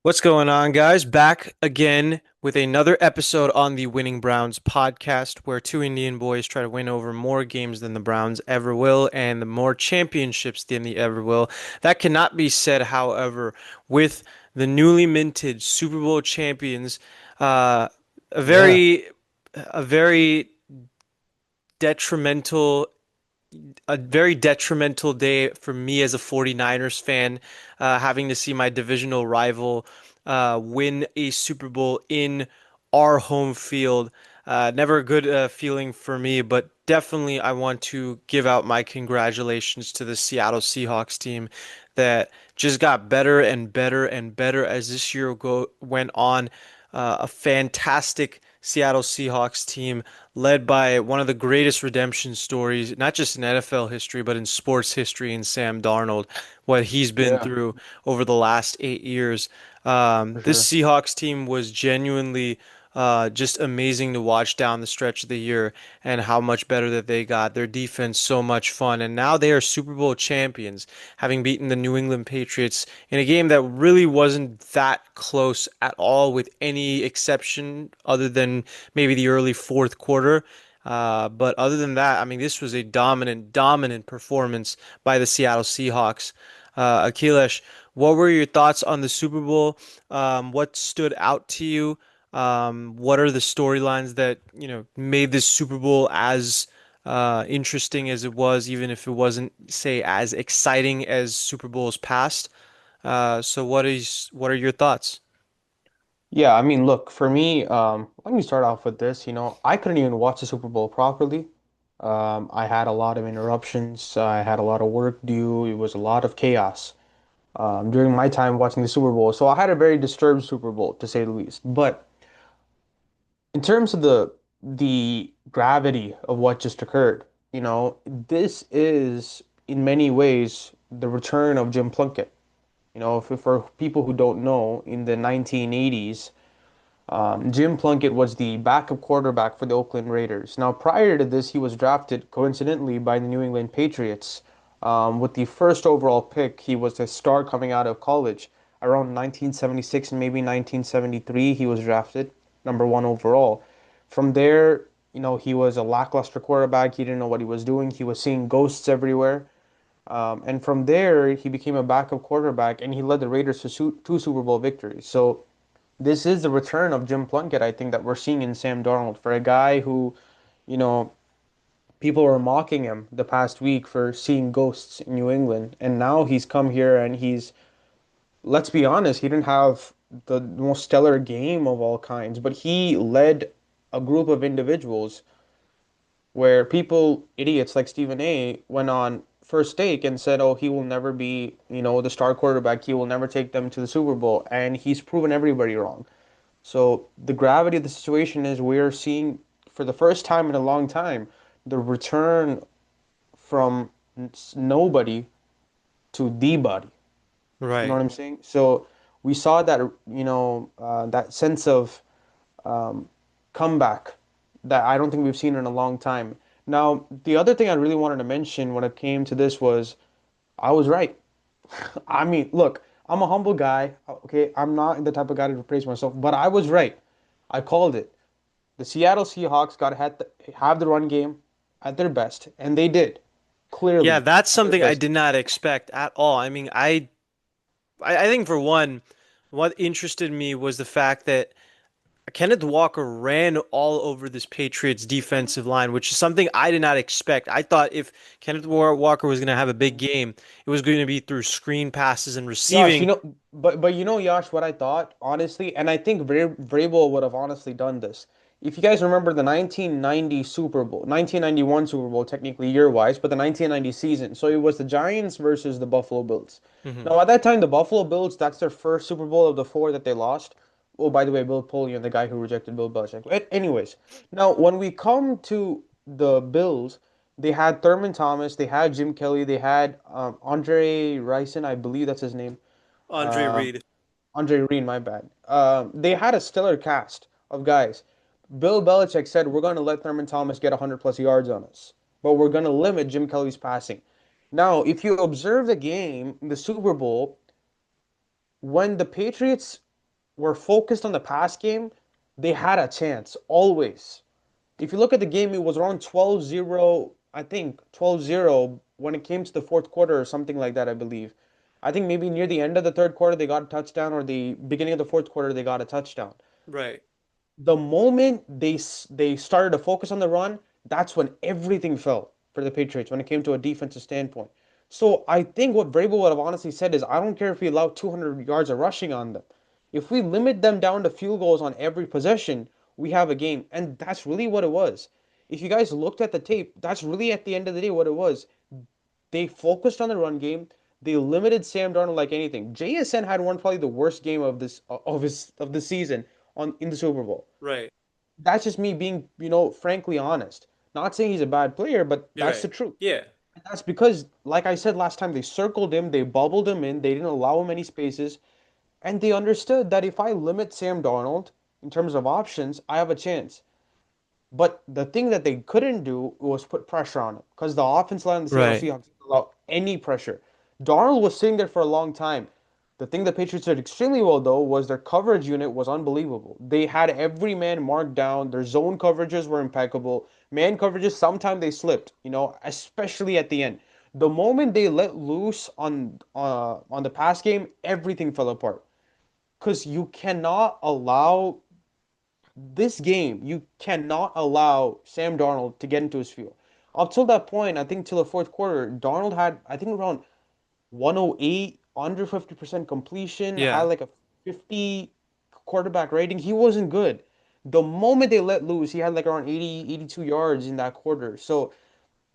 What's going on, guys? Back again with another episode on the Winning Browns podcast, where two Indian boys try to win over more games than the Browns ever will and more championships than they ever will. That cannot be said, however, with the newly minted Super Bowl champions. Uh, a Yeah, very, a very detrimental a very detrimental day for me as a 49ers fan, having to see my divisional rival win a Super Bowl in our home field. Never a good feeling for me, but definitely I want to give out my congratulations to the Seattle Seahawks team that just got better and better and better as this year went on. A fantastic Seattle Seahawks team led by one of the greatest redemption stories, not just in NFL history, but in sports history, in Sam Darnold, what he's been yeah, through over the last 8 years. for This sure. Seahawks team was genuinely just amazing to watch down the stretch of the year and how much better that they got. Their defense so much fun. And now they are Super Bowl champions, having beaten the New England Patriots in a game that really wasn't that close at all, with any exception other than maybe the early fourth quarter. But other than that, I mean, this was a dominant performance by the Seattle Seahawks. Akhilesh, what were your thoughts on the Super Bowl? What stood out to you? What are the storylines that, made this Super Bowl as interesting as it was, even if it wasn't, say, as exciting as Super Bowls past? So what are your thoughts? Yeah, I mean, look, for me, let me start off with this. I couldn't even watch the Super Bowl properly. I had a lot of interruptions. I had a lot of work due. It was a lot of chaos during my time watching the Super Bowl. So I had a very disturbed Super Bowl, to say the least. But in terms of the gravity of what just occurred, this is in many ways the return of Jim Plunkett. For people who don't know, in the 1980s, Jim Plunkett was the backup quarterback for the Oakland Raiders. Now, prior to this, he was drafted coincidentally by the New England Patriots. With the first overall pick, he was a star coming out of college. Around 1976 and maybe 1973, he was drafted number one overall. From there, he was a lackluster quarterback. He didn't know what he was doing. He was seeing ghosts everywhere. And from there, he became a backup quarterback and he led the Raiders to two Super Bowl victories. So this is the return of Jim Plunkett, I think, that we're seeing in Sam Darnold for a guy who, you know, people were mocking him the past week for seeing ghosts in New England. And now he's come here and let's be honest, he didn't have the most stellar game of all kinds, but he led a group of individuals where people, idiots like Stephen A, went on first take and said, "Oh, he will never be, the star quarterback. He will never take them to the Super Bowl," and he's proven everybody wrong. So the gravity of the situation is we're seeing for the first time in a long time the return from nobody to the body. You know Right. what I'm saying? So we saw that, that sense of comeback that I don't think we've seen in a long time. Now, the other thing I really wanted to mention when it came to this was I was right. I mean, look, I'm a humble guy. Okay, I'm not the type of guy to praise myself, but I was right. I called it. The Seattle Seahawks got to have the run game at their best, and they did, Yeah, clearly that's at their something I best. did not expect at all. I mean, I think for one, what interested me was the fact that Kenneth Walker ran all over this Patriots defensive line, which is something I did not expect. I thought if Walker was going to have a big game, it was going to be through screen passes and Yash, receiving. Yash, what I thought, honestly, and I think Vrabel would have honestly done this. If you guys remember the 1990 Super Bowl, 1991 Super Bowl, technically year-wise, but the 1990 season. So it was the Giants versus the Buffalo Bills. Mhm. Now, at that time, the Buffalo Bills, that's their first Super Bowl of the four that they lost. Oh, by the way, Bill Polian, the guy who rejected Bill Belichick. Anyways, now when we come to the Bills, they had Thurman Thomas, they had Jim Kelly, they had Andre Rison, I believe that's his name. Andre Um, Reed. Andre Reed, my bad. They had a stellar cast of guys. Bill Belichick said, "We're going to let Thurman Thomas get 100 plus yards on us, but we're going to limit Jim Kelly's passing." Now, if you observe the game in the Super Bowl, when the Patriots were focused on the pass game, they had a chance always. If you look at the game, it was around 12-0, I think 12-0 when it came to the fourth quarter or something like that, I believe. I think maybe near the end of the third quarter they got a touchdown, or the beginning of the fourth quarter they got a touchdown. Right. The moment they started to focus on the run, that's when everything fell for the Patriots when it came to a defensive standpoint. So I think what Vrabel would have honestly said is, I don't care if we allow 200 yards of rushing on them. If we limit them down to field goals on every possession, we have a game. And that's really what it was. If you guys looked at the tape, that's really at the end of the day what it was. They focused on the run game. They limited Sam Darnold like anything. JSN had one probably the worst game of the season on in the Super Bowl. Right. That's just me being, frankly honest. Not saying he's a bad player, but You're that's right. the truth. Yeah. And that's because, like I said last time, they circled him, they bubbled him in, they didn't allow him any spaces, and they understood that if I limit Sam Darnold in terms of options, I have a chance. But the thing that they couldn't do was put pressure on him, because the offense line of the Seattle Right. Seahawks didn't allow any pressure. Darnold was sitting there for a long time. The thing the Patriots did extremely well, though, was their coverage unit was unbelievable. They had every man marked down. Their zone coverages were impeccable. Man coverages, sometimes they slipped, especially at the end. The moment they let loose on the pass game, everything fell apart. Because you cannot allow this game, you cannot allow Sam Darnold to get into his field. Up till that point, I think till the fourth quarter, Darnold had, I think, around 108, under 50% completion, had Yeah. like a 50 quarterback rating. He wasn't good. The moment they let loose, he had like around 80, 82 yards in that quarter. So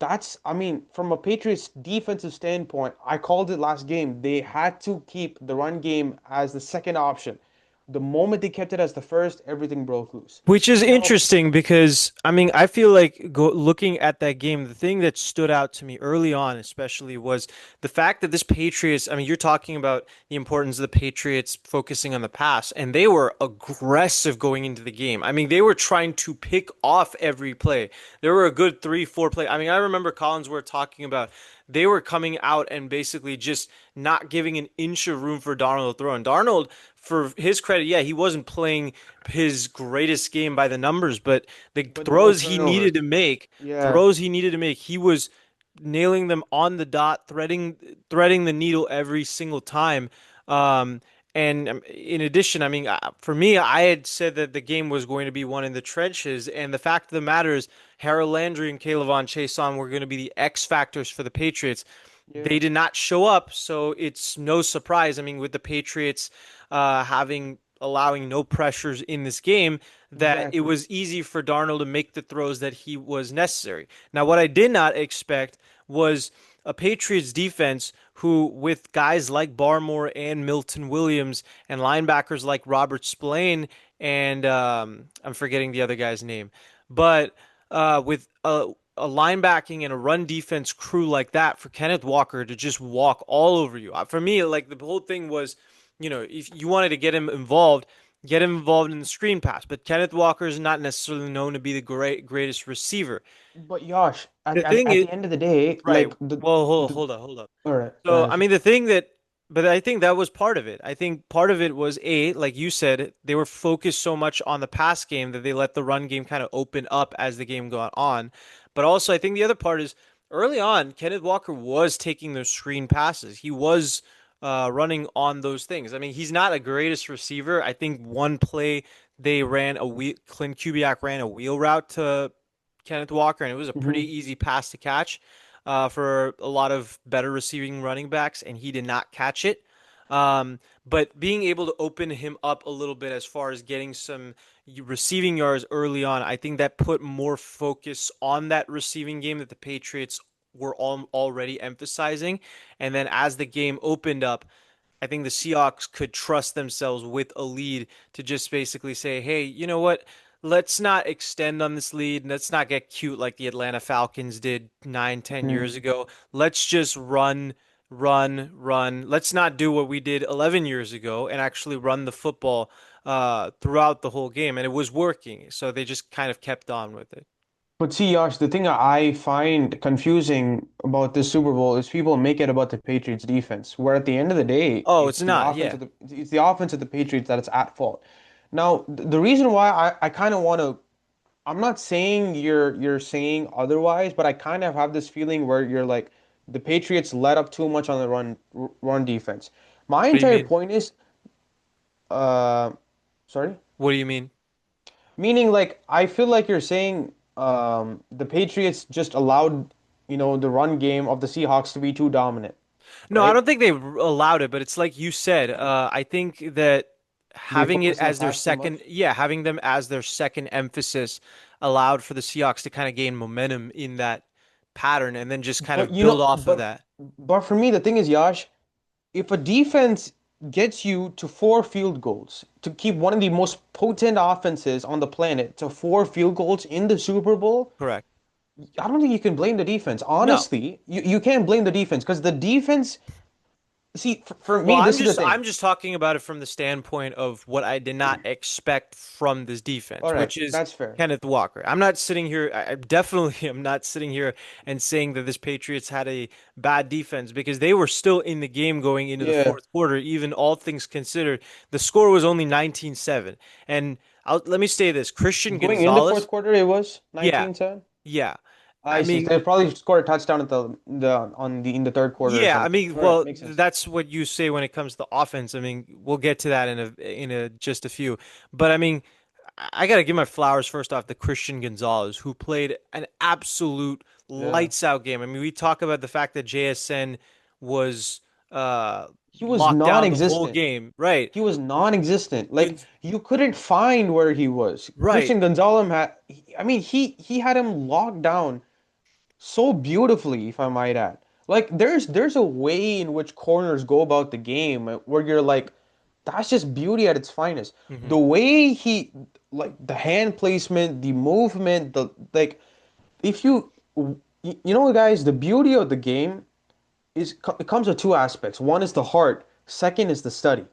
I mean, from a Patriots defensive standpoint, I called it last game. They had to keep the run game as the second option. The moment they kept it as the first, everything broke loose. Which is Now, interesting because I mean I feel like looking at that game, the thing that stood out to me early on, especially, was the fact that this Patriots. I mean, you're talking about the importance of the Patriots focusing on the pass, and they were aggressive going into the game. I mean, they were trying to pick off every play. There were a good three, four play. I mean, I remember Collinsworth talking about they were coming out and basically just not giving an inch of room for Darnold to throw. And Darnold, for his credit, yeah, he wasn't playing his greatest game by the numbers, but the but no throws he needed turnovers. to make, Yeah, he was nailing them on the dot, threading the needle every single time. And in addition, I mean, for me, I had said that the game was going to be won in the trenches, and the fact of the matter is, Harold Landry and Kayvon Chason were going to be the X factors for the Patriots. yeah, They did not show up, so it's no surprise. I mean, with the Patriots having allowing no pressures in this game, that it exactly. was easy for Darnold to make the throws that he was necessary. Now, what I did not expect was a Patriots defense who, with guys like Barmore and Milton Williams and linebackers like Robert Spillane and I'm forgetting the other guy's name, but with a linebacking and a run defense crew like that, for Kenneth Walker to just walk all over you. For me, like the whole thing was, if you wanted to get him involved in the screen pass. But Kenneth Walker is not necessarily known to be the greatest receiver. But Yosh, The thing at is, the end of the day, right? like the Well, the hold up. all right, go So, I ahead. mean, but I think that was part of it. I think part of it was like you said, they were focused so much on the pass game that they let the run game kind of open up as the game got on. But also, I think the other part is early on, Kenneth Walker was taking those screen passes. He was running on those things. I mean, he's not a greatest receiver. I think one play they ran a wheel, Clint Kubiak ran a wheel route to Kenneth Walker, and it was a pretty Hmm. easy pass to catch for a lot of better receiving running backs, and he did not catch it. But being able to open him up a little bit as far as getting some receiving yards early on, I think that put more focus on that receiving game that the Patriots were already emphasizing. And then as the game opened up, I think the Seahawks could trust themselves with a lead to just basically say, hey, you know what? Let's not extend on this lead. Let's not get cute like the Atlanta Falcons did 9, 10 years ago. Let's just run. Let's not do what we did 11 years ago and actually run the football throughout the whole game. And it was working. So they just kind of kept on with it. But see, Yash, the thing I find confusing about this Super Bowl is people make it about the Patriots defense, where at the end of the day, Oh, it's not. Yeah. it's the offense of the Patriots that is at fault. Now, the reason why I kind of want to, I'm not saying you're saying otherwise, but I kind of have this feeling where you're like the Patriots let up too much on the run defense. My What do you entire mean? point is, uh, sorry. What do you mean? Meaning, like, I feel like you're saying the Patriots just allowed, the run game of the Seahawks to be too dominant, No, I right? don't think they allowed it, but it's like you said. I think that They having it focused on the as their pass too second, much. yeah, having them as their second emphasis allowed for the Seahawks to kind of gain momentum in that pattern and then just kind But of build off of that. for me, the thing is, Yash, if a defense gets you to 4 field goals to keep one of the most potent offenses on the planet to 4 field goals in the Super Bowl, Correct. I don't think you can blame the defense. No. Honestly, you can't blame the defense because the defense, see, for Well, me, this is the thing. I'm just talking about it from the standpoint of what I did not expect from this All defense, right, which is that's fair. Kenneth Walker. I'm not sitting here, I definitely am not sitting here and saying that this Patriots had a bad defense because they were still in the game going into the Yeah. fourth quarter, even all things considered. The score was only 19-7. And let me say this, Christian Going in the fourth Gonzalez, quarter, it was yeah, 19-10. yeah. I I see. mean, They probably scored a touchdown at the on the in the third quarter or yeah, I something. mean, All right, well, makes sense. that's what you say when it comes to the offense. I mean, we'll get to that in a just a few. But I mean, I got to give my flowers first off to Christian Gonzalez, who played an absolute Yeah. lights out game. I mean, we talk about the fact that JSN was He was locked down the whole non-existent. game, right? He was non-existent. Like Gonz- you couldn't find where he was. right. Christian Gonzalez I mean, he had him locked down so beautifully, if I might add. Like there's a way in which corners go about the game where you're like, that's just beauty at its finest. Hmm. The way he like the hand placement, the movement, the like if you know guys, the beauty of the game it comes with two aspects. One is the heart, second is the study.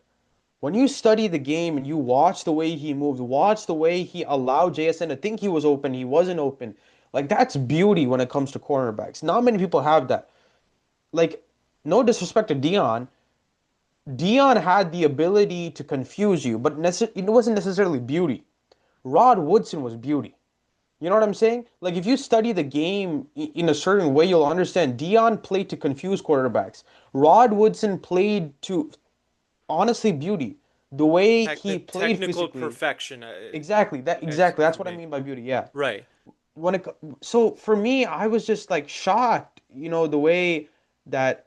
When you study the game and you watch the way he moved, watch the way he allowed JSN to think he was open, he wasn't open. Like that's beauty when it comes to cornerbacks. Not many people have that. Like, no disrespect to Dion. Dion had the ability to confuse you, but it wasn't necessarily beauty. Rod Woodson was beauty. You know what I'm saying? Like, if you study the game in a certain way, you'll understand. Dion played to confuse quarterbacks. Rod Woodson played to honestly beauty. The way The he played technical physically. perfection, Exactly. That's for what I me. mean by beauty. Yeah. Right. When it so for me, I was just like shocked, the way that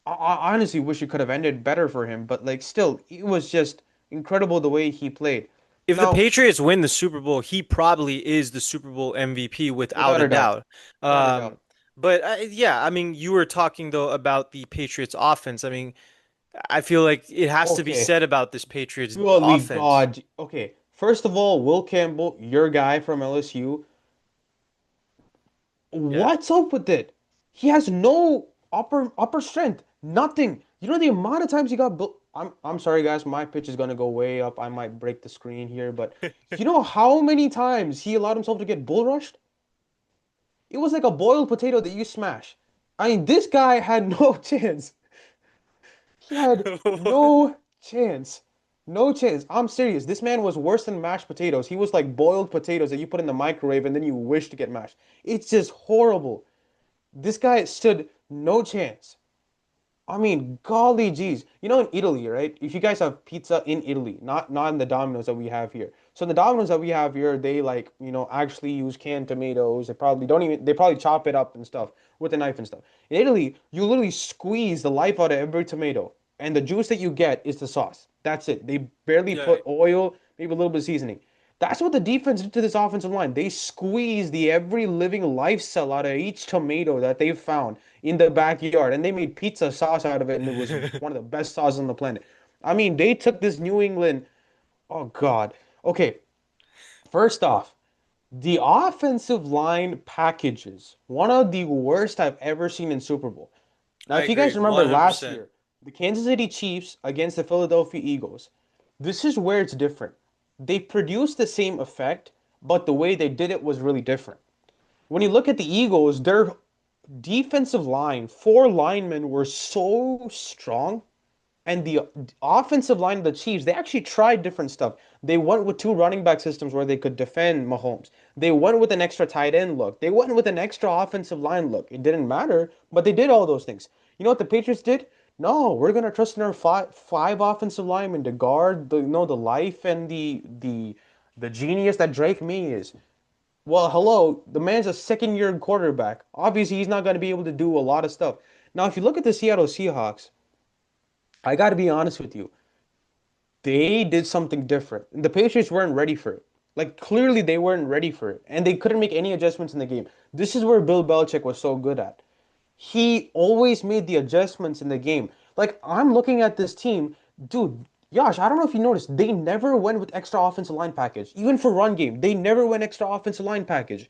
I honestly wish it could have ended better for him, but like still, it was just incredible the way he played. If the Now, Patriots win the Super Bowl, he probably is the Super Bowl MVP without without a a doubt, doubt. without a Um, doubt. but yeah, I mean, you were talking though about the Patriots offense. I mean, I feel like it has to be Okay, said about this Patriots holy offense. God. Okay, first of all, Will Campbell, your guy from LSU, Yeah. what's up with it? He has no upper strength, nothing. You know the amount of times he got. I'm sorry, guys. My pitch is gonna go way up. I might break the screen here, but you know how many times he allowed himself to get bull rushed? It was like a boiled potato that you smash. I mean, this guy had no chance. He had no chance. No chance. I'm serious. This man was worse than mashed potatoes. He was like boiled potatoes that you put in the microwave and then you wish to get mashed. It's just horrible. This guy stood no chance. I mean, golly geez. You know, in Italy, right? If you guys have pizza in Italy, not in the Domino's that we have here. So the Domino's that we have here, they like, actually use canned tomatoes. They probably chop it up and stuff with a knife and stuff. In Italy, you literally squeeze the life out of every tomato, and the juice that you get is the sauce. That's it. They barely Yeah. put oil, maybe a little bit of seasoning. That's what the defense did to this offensive line. They squeezed the every living life cell out of each tomato that they found in the backyard, and they made pizza sauce out of it, and it was one of the best sauces on the planet. I mean, they took this New England. Oh God. Okay, first off, the offensive line packages one of the worst I've ever seen in Super Bowl. Now, I if you guys agree, remember last 100%. year, the Kansas City Chiefs against the Philadelphia Eagles, this is where it's different. They produced the same effect, but the way they did it was really different. When you look at the Eagles, their defensive line, four linemen were so strong. And the offensive line of the Chiefs, they actually tried different stuff. They went with two running back systems where they could defend Mahomes. They went with an extra tight end look. They went with an extra offensive line look. It didn't matter, but they did all those things. You know what the Patriots did? No, we're gonna trust in our five offensive linemen to guard the life and the genius that Drake May is. Well, hello, the man's a second year quarterback. Obviously, he's not going to be able to do a lot of stuff. Now, if you look at the Seattle Seahawks, I got to be honest with you. They did something different. The Patriots weren't ready for it. Like clearly they weren't ready for it, and they couldn't make any adjustments in the game. This is where Bill Belichick was so good at. He always made the adjustments in the game. Like I'm looking at this team, dude. Yash, I don't know if you noticed, they never went with extra offensive line package. Even for run game, they never went extra offensive line package.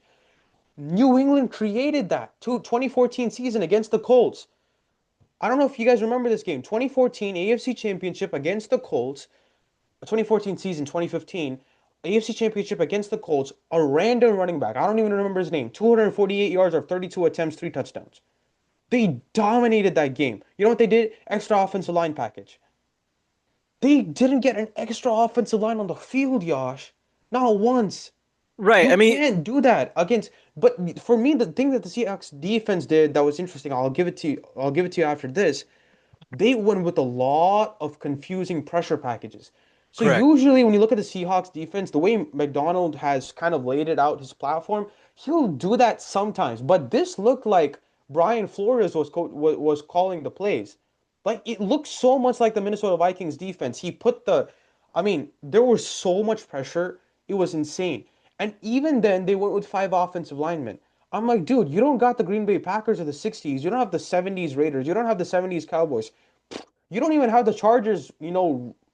New England created that 2014 season against the Colts. I don't know if you guys remember this game. 2014 AFC Championship against the Colts. 2014 season, 2015, AFC Championship against the Colts, a random running back. I don't even remember his name. 248 yards or 32 attempts, three touchdowns. They dominated that game. You know what they did? Extra offensive line package. They didn't get an extra offensive line on the field, Josh. Not once. Right. You I mean, can't do that against. But for me, the thing that the Seahawks defense did that was interesting, I'll give it to you. I'll give it to you after this. They went with a lot of confusing pressure packages. So correct. usually when you look at the Seahawks defense, the way McDonald has kind of laid it out his platform, he'll do that sometimes. But this looked like Brian Flores was calling the plays. Like it looked so much like the Minnesota Vikings defense. I mean, there was so much pressure. It was insane. And even then, they went with five offensive linemen. I'm like, dude, you don't got the Green Bay Packers of the 60s. You don't have the 70s Raiders. You don't have the 70s Cowboys. You don't even have the Chargers,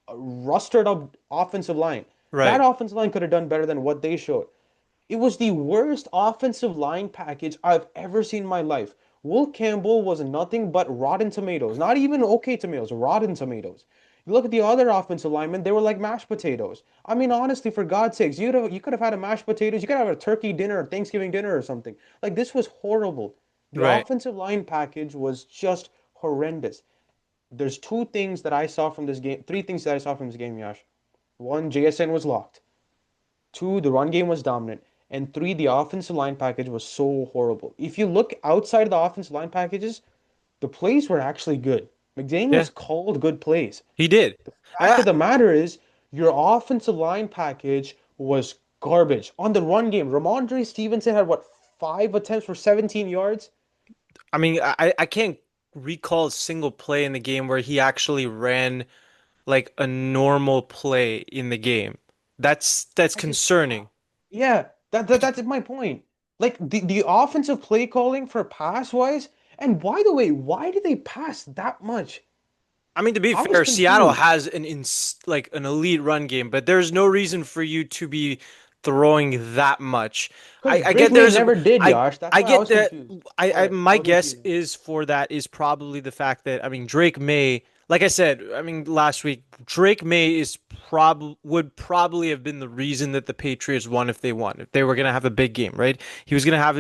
rusted up offensive line. That Right. offensive line could have done better than what they showed. It was the worst offensive line package I've ever seen in my life. Will Campbell was nothing but rotten tomatoes. Not even okay tomatoes, rotten tomatoes. You look at the other offensive linemen, they were like mashed potatoes. I mean, honestly, for God's sakes, you could have had a mashed potatoes, you could have a turkey dinner or Thanksgiving dinner or something. Like this was horrible. The Right. offensive line package was just horrendous. There's two things that I saw from this game, three things that I saw from this game, Yash. One, JSN was locked. Two, the run game was dominant. And three, the offensive line package was so horrible. If you look outside of the offensive line packages, the plays were actually good. Yeah, McDaniels called good plays. he did. Fact Uh, of the matter is, your offensive line package was garbage. On the run game, Ramondre Stevenson had what, five attempts for 17 yards? I mean, I can't recall a single play in the game where he actually ran like a normal play in the game. That's Like it's concerning. Yeah, that's my point. Like the offensive play calling for pass wise, and by the way, why did they pass that much? I mean, to be I was fair, Seattle confused. has like an elite run game, but there's no reason for you to be throwing that much. Because I Drake get May there's never did, I Josh. That's I why I get was that. confused. I Sorry, my I'll give it to guess you. is for that is probably the fact that I mean Drake May, like I said, I mean last week, Drake May is would probably have been the reason that the Patriots won if they won. If they were gonna have a big game, right? He was gonna have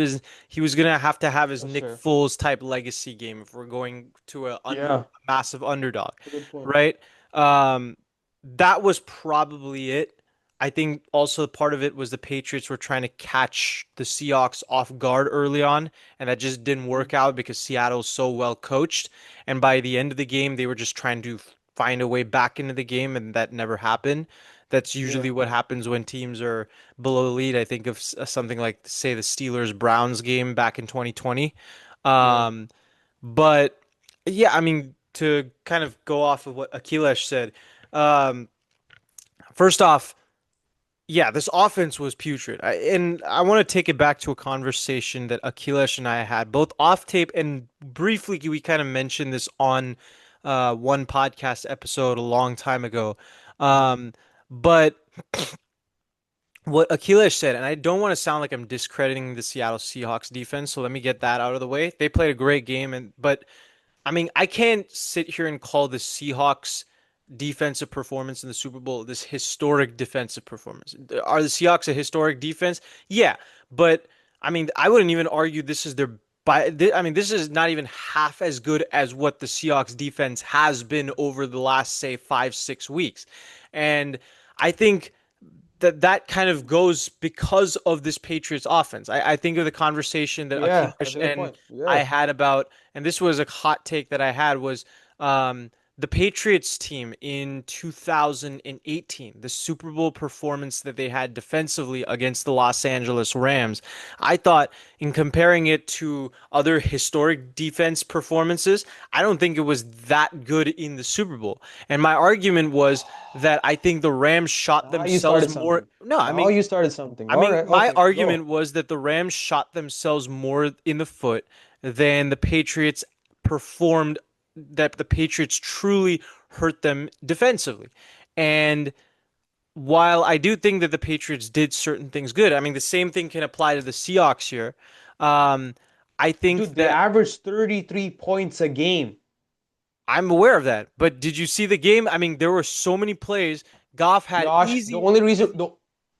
to have his For Nick sure. Foles type legacy game if we're going to Yeah, a massive underdog, that's a good point. right? Um, that was probably it. I think also part of it was the Patriots were trying to catch the Seahawks off guard early on, and that just didn't Mhm. work out because Seattle's so well coached. And by the end of the game, they were just trying to find a way back into the game, and that never happened. That's Yeah, usually what happens when teams are below the lead. I think of something like, say, the Steelers Browns game back in 2020. yeah. Um, but yeah, I mean, to kind of go off of what Akilesh said, um, first off, yeah, this offense was putrid. And I want to take it back to a conversation that Akilesh and I had, both off tape and briefly. We kind of mentioned this on one podcast episode a long time ago. Mhm. But what Akilesh said, and I don't want to sound like I'm discrediting the Seattle Seahawks defense, so let me get that out of the way. They played a great game, but I mean, I can't sit here and call the Seahawks defensive performance in the Super Bowl this historic defensive performance. Are the Seahawks a historic defense? Yeah, but I mean, I wouldn't even argue this is their I mean, this is not even half as good as what the Seahawks defense has been over the last, say, 5, 6 weeks. And I think that kind of goes because of this Patriots offense. I think of the conversation that Yeah, that's Akilash a good and point. I Yeah. had about, and this was a hot take that I had was um, the Patriots team in 2018, the Super Bowl performance that they had defensively against the Los Angeles Rams. I thought in comparing it to other historic defense performances, I don't think it was that good in the Super Bowl. And my argument was that I think the Rams shot Now you themselves started more. something. No, Now you started something. I All mean, right. my Okay, go. argument was that the Rams shot themselves more in the foot than the Patriots performed, that the Patriots truly hurt them defensively. And while I do think that the Patriots did certain things good, I mean, the same thing can apply to the Seahawks here. Um, I think Dude, they that averaged 33 points a game. I'm aware of that. But did you see the game? I mean, there were so many plays. Goff had Josh, the only reason easy. the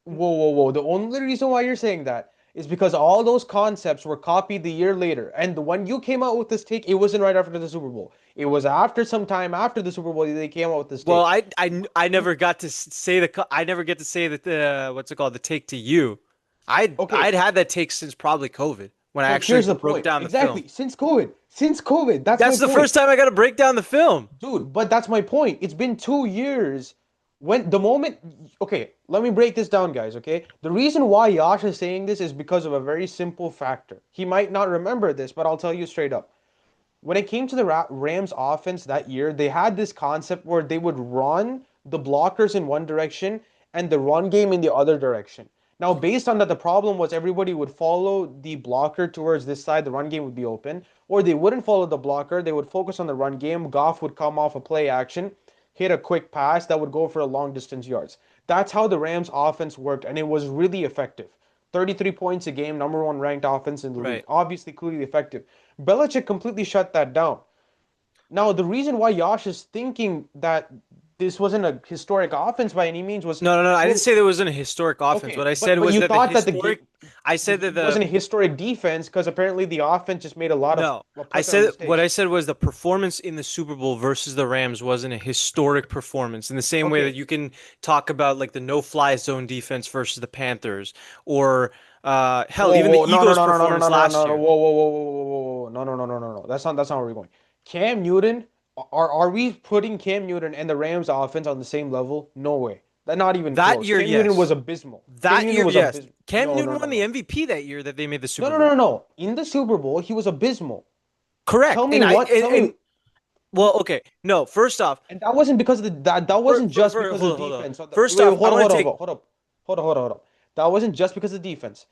whoa. The only reason why you're saying that is because all those concepts were copied the year later. And when you came out with this take, it wasn't right after the Super Bowl. It was after some time after the Super Bowl they came out with this Well, take. I You never got to say I never get to say that the what's it called, the take to you. I'd okay, had that take since probably COVID when I so actually here's the broke point. down the film. Exactly. Since COVID. Since COVID. That's my That's the point. first time I got to break down the film. Dude, but that's my point. It's been 2 years. When the moment, okay, let me break this down, guys, okay? The reason why Yash is saying this is because of a very simple factor. He might not remember this, but I'll tell you straight up. When it came to the Rams offense that year, they had this concept where they would run the blockers in one direction and the run game in the other direction. Now, based on that, the problem was everybody would follow the blocker towards this side, the run game would be open, or they wouldn't follow the blocker, they would focus on the run game. Goff would come off a play action, hit a quick pass that would go for a long distance yards. That's how the Rams offense worked, and it was really effective. 33 points a game, number one ranked offense in the league. Right. Obviously, clearly effective. Belichick completely shut that down. Now, the reason why Yash is thinking that this wasn't a historic offense by any means was, No, no, no. I didn't well, say there wasn't a historic offense. okay, What I said but was you that the thought that historic. I said that it wasn't a historic defense because apparently the offense just made a lot of no. a I plethora of said what mistakes. I said was the performance in the Super Bowl versus the Rams wasn't a historic performance in the same way that Okay. you can talk about like the no-fly zone defense versus the Panthers or hell, Whoa, even the whoa, no, no, Eagles' no, no, no, no, performance no, no, last no, no, year. whoa, whoa, whoa, whoa, whoa, whoa, whoa, no, no, no, no, no, no. That's not where we're going. Cam Newton, are we putting Cam Newton and the Rams offense on the same level? No way. That not even That close. year, Cam Newton was yes. abysmal. Cam That Newton year, was yes. abysmal. Cam No, no, Newton no, won the no. MVP that year that they made the No, Super no, no, Bowl. no, no. In the Super Bowl, he was abysmal. Correct. Tell me what, tell me, And well, okay. No, first off, and that wasn't because of the that wasn't just because of hold on, the hold on. defense. So First wait, off, I hold on, want hold to on, take. hold on. That wasn't just because of the defense.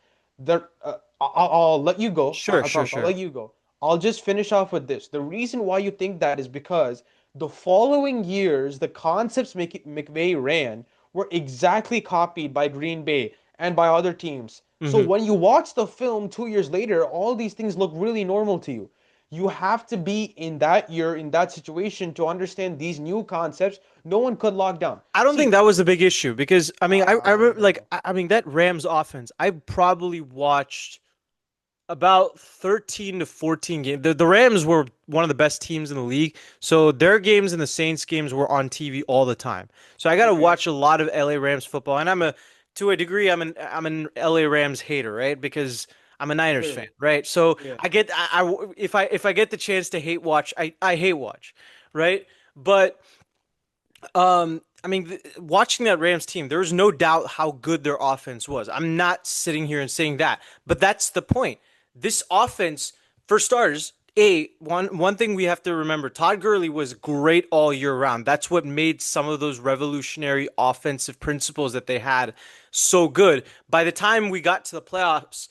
I'll let you go. Sure, I sure, promise. I'll sure. let you go. I'll just finish off with this. The reason why you think that is because the following years, the concepts McVay ran were exactly copied by Green Bay and by other teams. So Hmm. when you watch the film 2 years later, all these things look really normal to you. You have to be in that year, in that situation to understand these new concepts. No one could lock down. I don't think See, that was a big issue because I mean, I remember like no. I mean that Rams offense. I probably watched about 13 to 14 games. The Rams were one of the best teams in the league, so their games and the Saints games were on TV all the time. So I got to Okay. watch a lot of LA Rams football, and to a degree I'm an LA Rams hater, right? Because I'm a Niners fan, Clearly. right? So Yeah. if I get the chance to hate watch, I hate watch, right? But I mean, watching that Rams team, there's no doubt how good their offense was. I'm not sitting here and saying that, but that's the point. This offense, for starters, one thing we have to remember: Todd Gurley was great all year round. That's what made some of those revolutionary offensive principles that they had so good. By the time we got to the playoffs,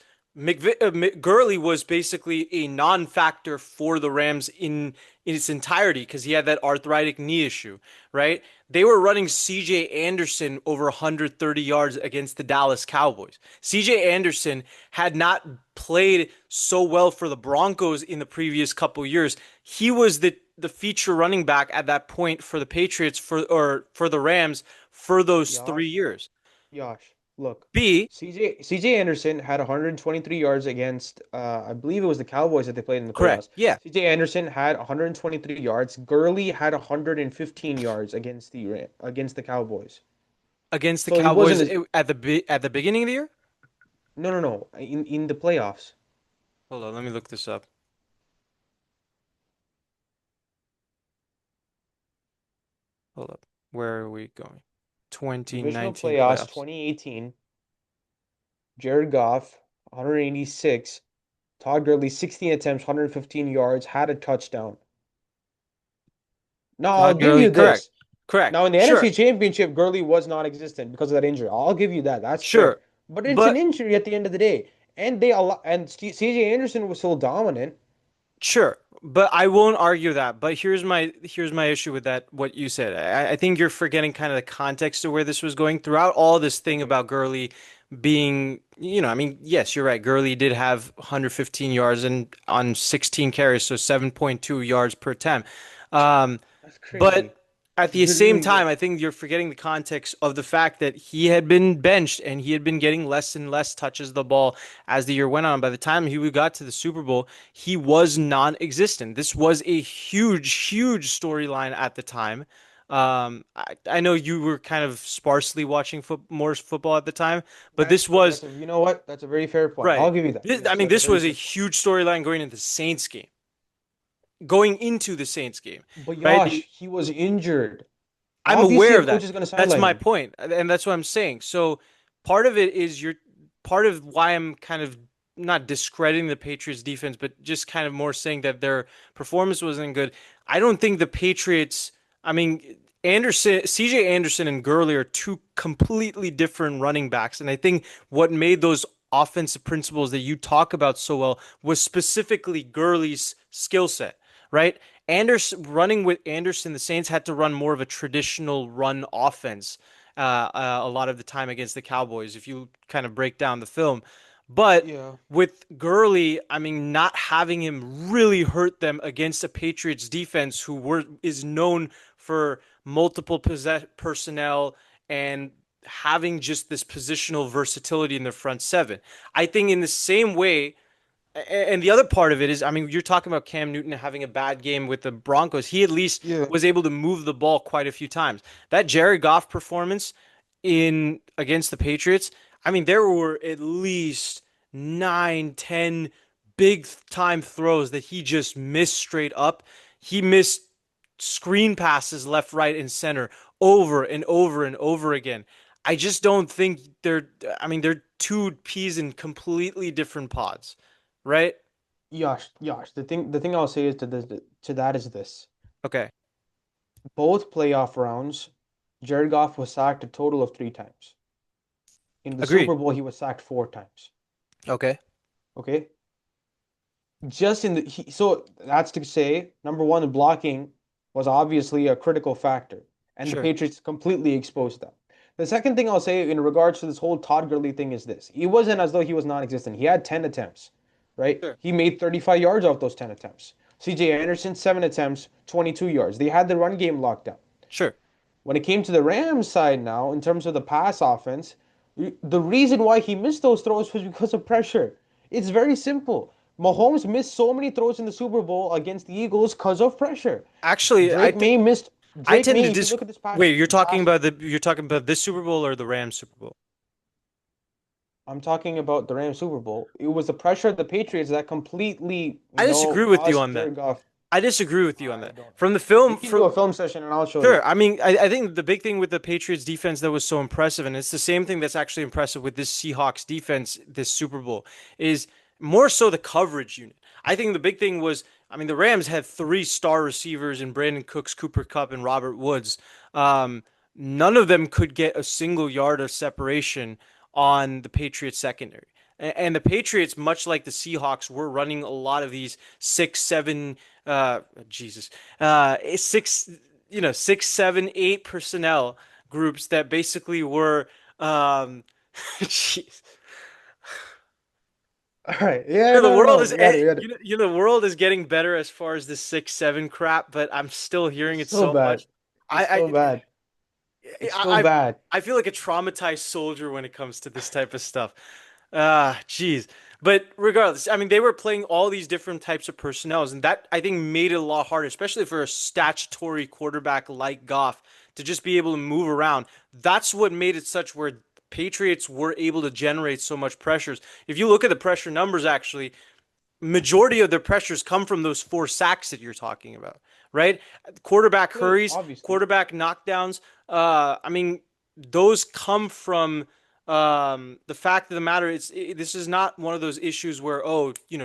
Gurley was basically a non-factor for the Rams in its entirety because he had that arthritic knee issue, right? They were running CJ Anderson over 130 yards against the Dallas Cowboys. CJ Anderson had not played so well for the Broncos in the previous couple years. He was the feature running back at that point for the Patriots for the Rams for those Yash, 3 years. Yash. look, B, CJ Anderson had 123 yards against I believe it was the Cowboys that they played in the correct. playoffs. Yeah, CJ Anderson had 123 yards. Gurley had 115 yards against the Cowboys. against the So he wasn't Cowboys as at the beginning of the year. no in the playoffs. Hold on, let me look this up. Hold up. Where are we going? Divisional 2019 playoffs playoffs. 2018. Jared Goff 186. Todd Gurley 16 attempts, 115 yards, had a touchdown. Now I'll Todd give Gurley, you correct. this. Correct. Now in the Sure. NFC Championship, Gurley was non-existent because of that injury. I'll give you that. That's fair. Sure. But it's an But injury at the end of the day. And CJ Anderson was so dominant. sure. But I won't argue that. But here's my issue with that, what you said. I think you're forgetting kind of the context of where this was going throughout all this thing Okay. about Gurley being, I mean, yes, you're right. Gurley did have 115 yards and on 16 carries, so 7.2 yards per attempt. Um, That's But crazy. at He the same really time, did. I think you're forgetting the context of the fact that he had been benched and he had been getting less and less touches of the ball as the year went on. By the time he got to the Super Bowl, he was non-existent. This was a huge, huge storyline at the time. I know you were kind of sparsely watching more football at the time, but That's this fair. was That's you know what? That's a very fair point. right. I'll give you that. I Yes, mean, that's a this very was a fair point. huge storyline going into the Saints game, going into the Saints game, But right? Yash, he was injured. I'm Obviously, aware a of coach that. is going to That's sideline my him. point, and that's what I'm saying. So part of it is you're part of why I'm kind of not discrediting the Patriots defense, but just kind of more saying that their performance wasn't good. I don't think the Patriots, I mean, CJ Anderson and Gurley are two completely different running backs. And I think what made those offensive principles that you talk about so well was specifically Gurley's skill set, right? Anderson running with Anderson, the Saints had to run more of a traditional run offense a lot of the time against the Cowboys. If you kind of break down the film, but Yeah. with Gurley, I mean, not having him really hurt them against a Patriots defense is known for multiple personnel and having just this positional versatility in their front seven. I think in the same way, and the other part of it is, I mean, you're talking about Cam Newton having a bad game with the Broncos. He at least Yeah. was able to move the ball quite a few times. That Jared Goff performance in against the Patriots, I mean, there were at least 9, 10 big time throws that he just missed straight up. He missed screen passes left, right, and center over and over and over again. I just don't think I mean, they're two peas in completely different pods, right? Yash. The thing I'll say is to that is this. Okay. Both playoff rounds, Jared Goff was sacked a total of 3 times. In the Agreed. Super Bowl, he was sacked 4 times. Okay. Okay. So that's to say, number one, the blocking was obviously a critical factor, and the Sure. Patriots completely exposed that. The second thing I'll say in regards to this whole Todd Gurley thing is this: it wasn't as though he was non-existent. He had 10 attempts, right? Sure. He made 35 yards off those 10 attempts. C.J. Anderson 7 attempts, 22 yards. They had the run game locked down. Sure. When it came to the Rams side now, in terms of the pass offense, the reason why he missed those throws was because of pressure. It's very simple. Mahomes missed so many throws in the Super Bowl against the Eagles because of pressure. Actually, Drake May missed. I Drake tend to May, if you look at wait, this past, you're talking about this Super Bowl or the Rams Super Bowl? I'm talking about the Rams Super Bowl. It was the pressure of the Patriots that completely, I disagree with you caused on that. Jared Goff. I disagree with you on I that. don't. From the film, We can do from a film session and I'll show you. sure. I mean, I think the big thing with the Patriots defense that was so impressive, and it's the same thing that's actually impressive with this Seahawks defense this Super Bowl, is more so the coverage unit. I think the big thing was, I mean, the Rams had three star receivers in Brandon Cooks, Cooper Kupp, and Robert Woods. None of them could get a single yard of separation on the Patriots secondary. And the Patriots, much like the Seahawks, were running a lot of these 6, 7, Jesus, 6, 7, 8 personnel groups that basically were, jeez. All right. Yeah, no, no, no. We got it. We got it. The world is getting better as far as the 6, 7 crap, but I'm still hearing It's it so so bad. much. It's I so bad. It's still I bad. I feel like a traumatized soldier when it comes to this type of stuff. Geez. But regardless, I mean, they were playing all these different types of personnels, and that I think made it a lot harder, especially for a statutory quarterback like Goff to just be able to move around. That's what made it such where Patriots were able to generate so much pressures. If you look at the pressure numbers, actually, majority of their pressures come from those 4 sacks that you're talking about, right? Quarterback Well, hurries, obviously. quarterback knockdowns. I mean, those come from the fact of the matter is this is not one of those issues where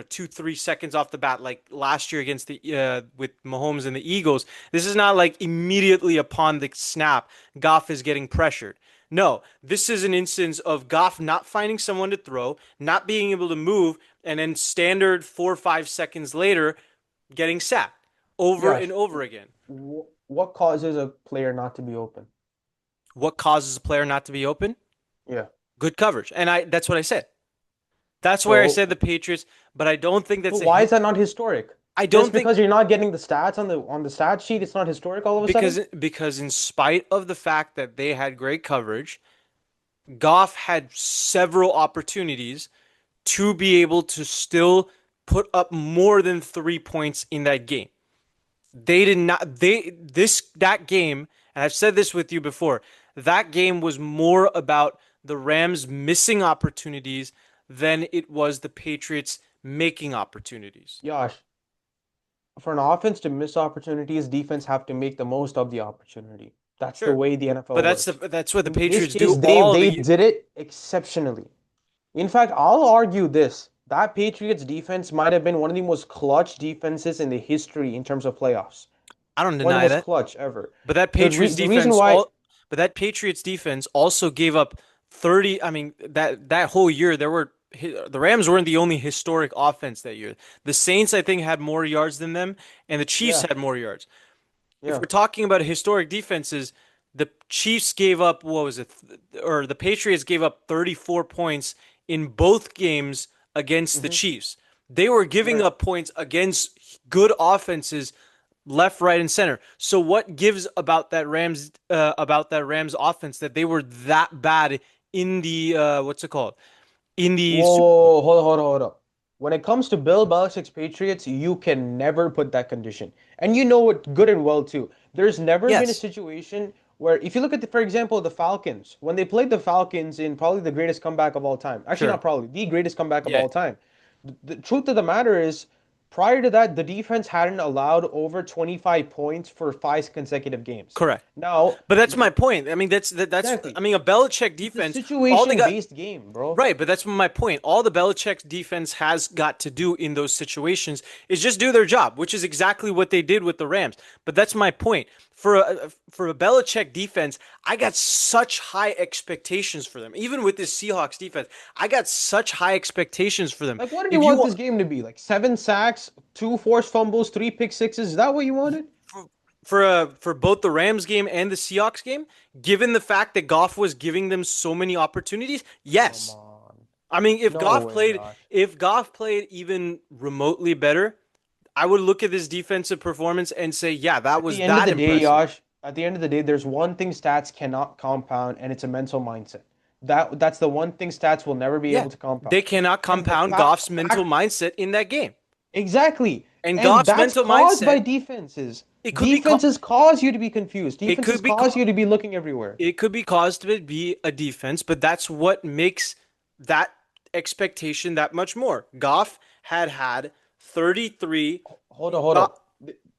2 3 seconds off the bat like last year against the with Mahomes and the Eagles. This is not like immediately upon the snap Goff is getting pressured. No, this is an instance of Goff not finding someone to throw, not being able to move, and then standard 4 or 5 seconds later getting sacked over Josh, and over again. what causes a player not to be open? What causes a player not to be open? Yeah. Good coverage. And that's what I said. That's where I So, said the Patriots, but I don't think but that's a why hit. is that not historic? I Just don't think because you're not getting the stats on the stat sheet, it's not historic all of a sudden? because in spite of the fact that they had great coverage, Goff had several opportunities to be able to still put up more than 3 points in that game. They did not that game, and I've said this with you before, that game was more about the Rams missing opportunities than it was the Patriots making opportunities. Josh, for an offense to miss opportunities, defense have to make the most of the opportunity. That's the Sure. way the But NFL works. that's what the In this Patriots case, do they all they the did it exceptionally. In fact, I'll argue this. That Patriots defense might have been one of the most clutch defenses in the history in terms of playoffs. I don't One of the deny most that. clutch ever. But that Patriots The reason defense why, all but that Patriots defense also gave up 30, I mean that whole year the Rams weren't the only historic offense that year. The Saints I think had more yards than them and the Chiefs yeah, had more yards. If yeah, we're talking about historic defenses, the Chiefs gave up what was it or the Patriots gave up 34 points in both games against the hmm Chiefs. They were giving right. up points against good offenses left, right, and center. So what gives about that Rams offense that they were that bad in the what's it called? In the Super Bowl? Whoa, hold on. When it comes to Bill Belichick's Patriots, you can never put that condition. And you know it good and well too. There's never been a Yes, situation where, if you look at, for example, the Falcons, when they played the Falcons in probably the greatest comeback of all time, actually, sure. not probably, the greatest comeback of Yeah, all time. The truth of the matter is, prior to that, the defense hadn't allowed over 25 points for 5 consecutive games. correct. Now, But that's my point. I mean, that's exactly. I mean, a Belichick It's a defense, all they got situation-based game, bro. right, but that's my point. All the Belichick defense has got to do in those situations is just do their job, which is exactly what they did with the Rams. But that's my point. For a Belichick defense, I got such high expectations for them. Even with this Seahawks defense, I got such high expectations for them. Like, what did you If you want want this game to be? Like 7 sacks, 2 forced fumbles, 3 pick sixes? Is that what you wanted? for both the Rams game and the Seahawks game, given the fact that Goff was giving them so many opportunities, Come yes. on. I mean, No way, Josh. If Goff played even remotely better, I would look at this defensive performance and say, yeah, that At was the end of that the day, impressive. Josh, at the end of the day, there's one thing stats cannot compound, and it's a mental mindset. That's the one thing stats will never be Yeah, able to compound. they cannot And the compound Goff's mental fact mindset in that game. exactly. And And Goff's that's mental caused by mindset, defenses. it could be ca- Defenses cause you to be confused. it Defenses could be cause ca- you to be looking everywhere. it could be caused to be a defense, but that's what makes that expectation that much more. Goff had 33 Hold Go- on.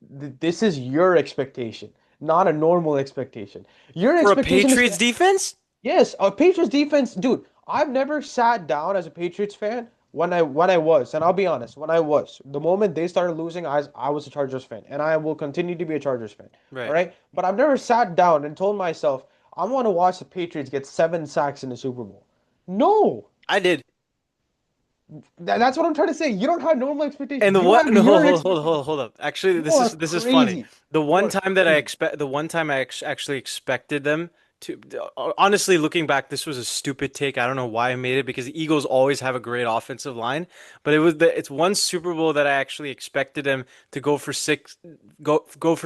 This is your expectation, not a normal expectation. Your for a expectation is Patriots defense. yes, a Patriots defense, dude. I've never sat down as a Patriots fan when I was, and I'll be honest, when I was, the moment they started losing, I was a Chargers fan, and I will continue to be a Chargers fan. All Right. right, but I've never sat down and told myself I want to watch the Patriots get 7 sacks in the Super Bowl. No, I did. that's what I'm trying to say. You don't have normal And expectations. the You one have no your hold expectations. up. Actually, You are this is funny. crazy. You are crazy. The one time actually expected them to honestly looking back, this was a stupid take. I don't know why I made it because the Eagles always have a great offensive line, but it's one Super Bowl that I actually expected them to go for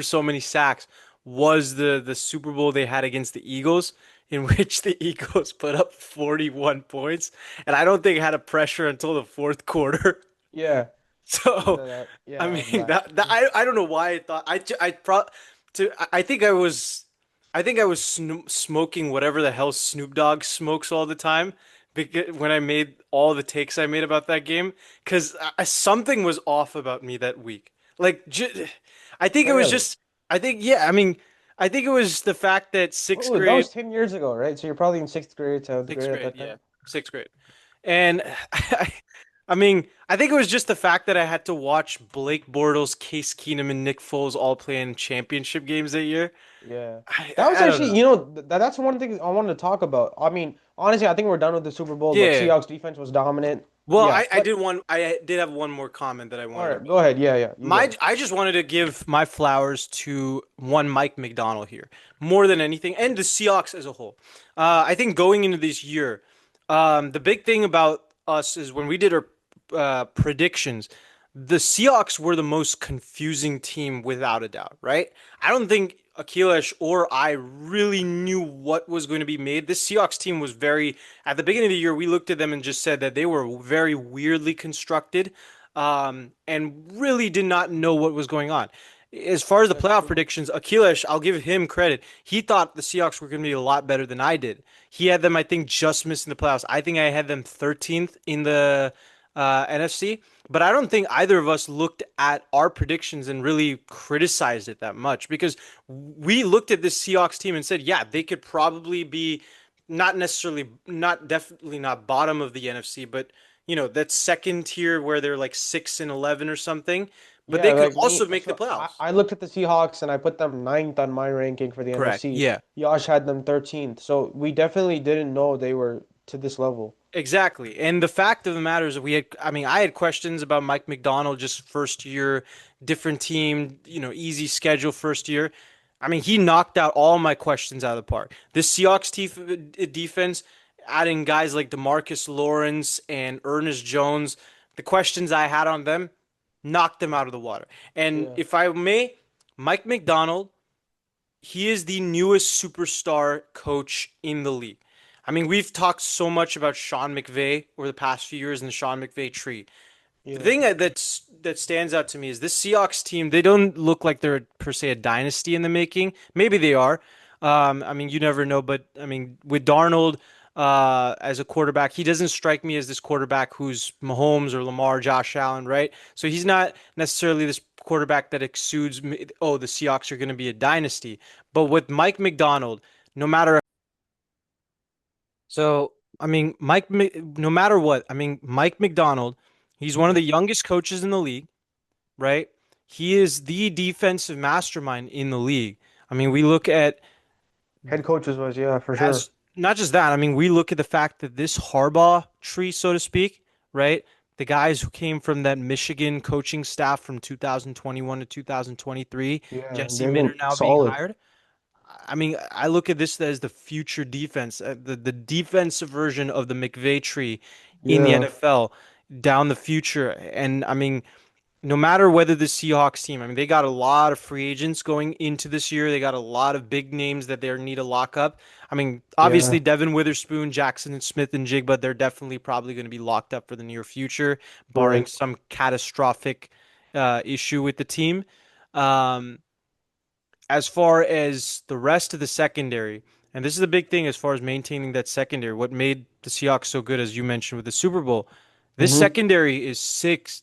so many sacks was the Super Bowl they had against the Eagles, in which the Eagles put up 41 points, and I don't think it had a pressure until the fourth quarter. Yeah. So, I Yeah, mean that. I don't know why I thought I pro to I think I was smoking whatever the hell Snoop Dogg smokes all the time because when I made all the takes I made about that game because something was off about me that week. Like I think it was Really? just I think yeah I mean I think it was the fact that sixth Oh, that grade was 10 years ago, right? So you're probably in sixth grade, seventh sixth grade at grade that yeah time. sixth grade. And I mean, I think it was just the fact that I had to watch Blake Bortles, Case Keenum, and Nick Foles all play in championship games that year. Yeah. I, That was I don't actually, know. that's one thing I wanted to talk about. I mean, honestly, I think we're done with the Super Bowl. Look, Yeah. Seahawks defense was dominant. Well, Yeah, but I did have one more comment that I all wanted to right, make. go ahead. Yeah, yeah, you My go. I just wanted to give my flowers to one Mike McDonald here more than anything, and the Seahawks as a whole. I think going into this year, the big thing about us is when we did our predictions, the Seahawks were the most confusing team without a doubt, right? I don't think Akilesh or I really knew what was going to be made. This Seahawks team was very, at the beginning of the year, we looked at them and just said that they were very weirdly constructed and really did not know what was going on. As far as the That's playoff true. predictions, Akilesh, I'll give him credit. He thought the Seahawks were going to be a lot better than I did. He had them, I think, just missing the playoffs. I think I had them 13th in the NFC, but I don't think either of us looked at our predictions and really criticized it that much because we looked at this Seahawks team and said, yeah, they could probably be not necessarily, not definitely not bottom of the NFC, but that second tier where they're like 6-11 or something, but Yeah, they could like also me. make the So playoffs. I looked at the Seahawks and I put them ninth on my ranking for the Correct. NFC. Yeah. Josh had them 13th. So we definitely didn't know they were to this level. Exactly. And the fact of the matter is that I mean, I had questions about Mike McDonald just first year, different team, easy schedule first year. I mean, he knocked out all my questions out of the park. This Seahawks defense, adding guys like DeMarcus Lawrence and Ernest Jones, the questions I had on them, knocked them out of the water. And Yeah. if I may, Mike McDonald, he is the newest superstar coach in the league. I mean, we've talked so much about Sean McVay over the past few years in the Sean McVay tree. The Yeah. thing that stands out to me is this Seahawks team. They don't look like they're per se a dynasty in the making. Maybe they are. I mean, you never know. But I mean, with Darnold as a quarterback, he doesn't strike me as this quarterback who's Mahomes or Lamar, Josh Allen, right? So he's not necessarily this quarterback that exudes, oh, the Seahawks are going to be a dynasty. But with Mike McDonald, no matter so, I mean, no matter what, I mean, Mike McDonald, he's one of Hmm. the youngest coaches in the league, right? He is the defensive mastermind in the league. I mean, we look at Head coaches was, yeah, for sure. as not just that, I mean, we look at the fact that this Harbaugh tree, so to speak, right? The guys who came from that Michigan coaching staff from 2021 to 2023, Yeah, Jesse they've been Minter now being solid. hired. I mean, I look at this as the future defense, the defensive version of the McVay tree in the Yeah. NFL down the future. And I mean, no matter whether the Seahawks team, I mean, they got a lot of free agents going into this year. They got a lot of big names that they need to lock up. I mean, obviously Yeah. Devin Witherspoon, Jackson and Smith and Jigba, they're definitely probably going to be locked up for the near future, barring Right. some catastrophic issue with the team. Um, as far as the rest of the secondary, and this is the big thing as far as maintaining that secondary, what made the Seahawks so good, as you mentioned with the Super Bowl, this Hmm. secondary is six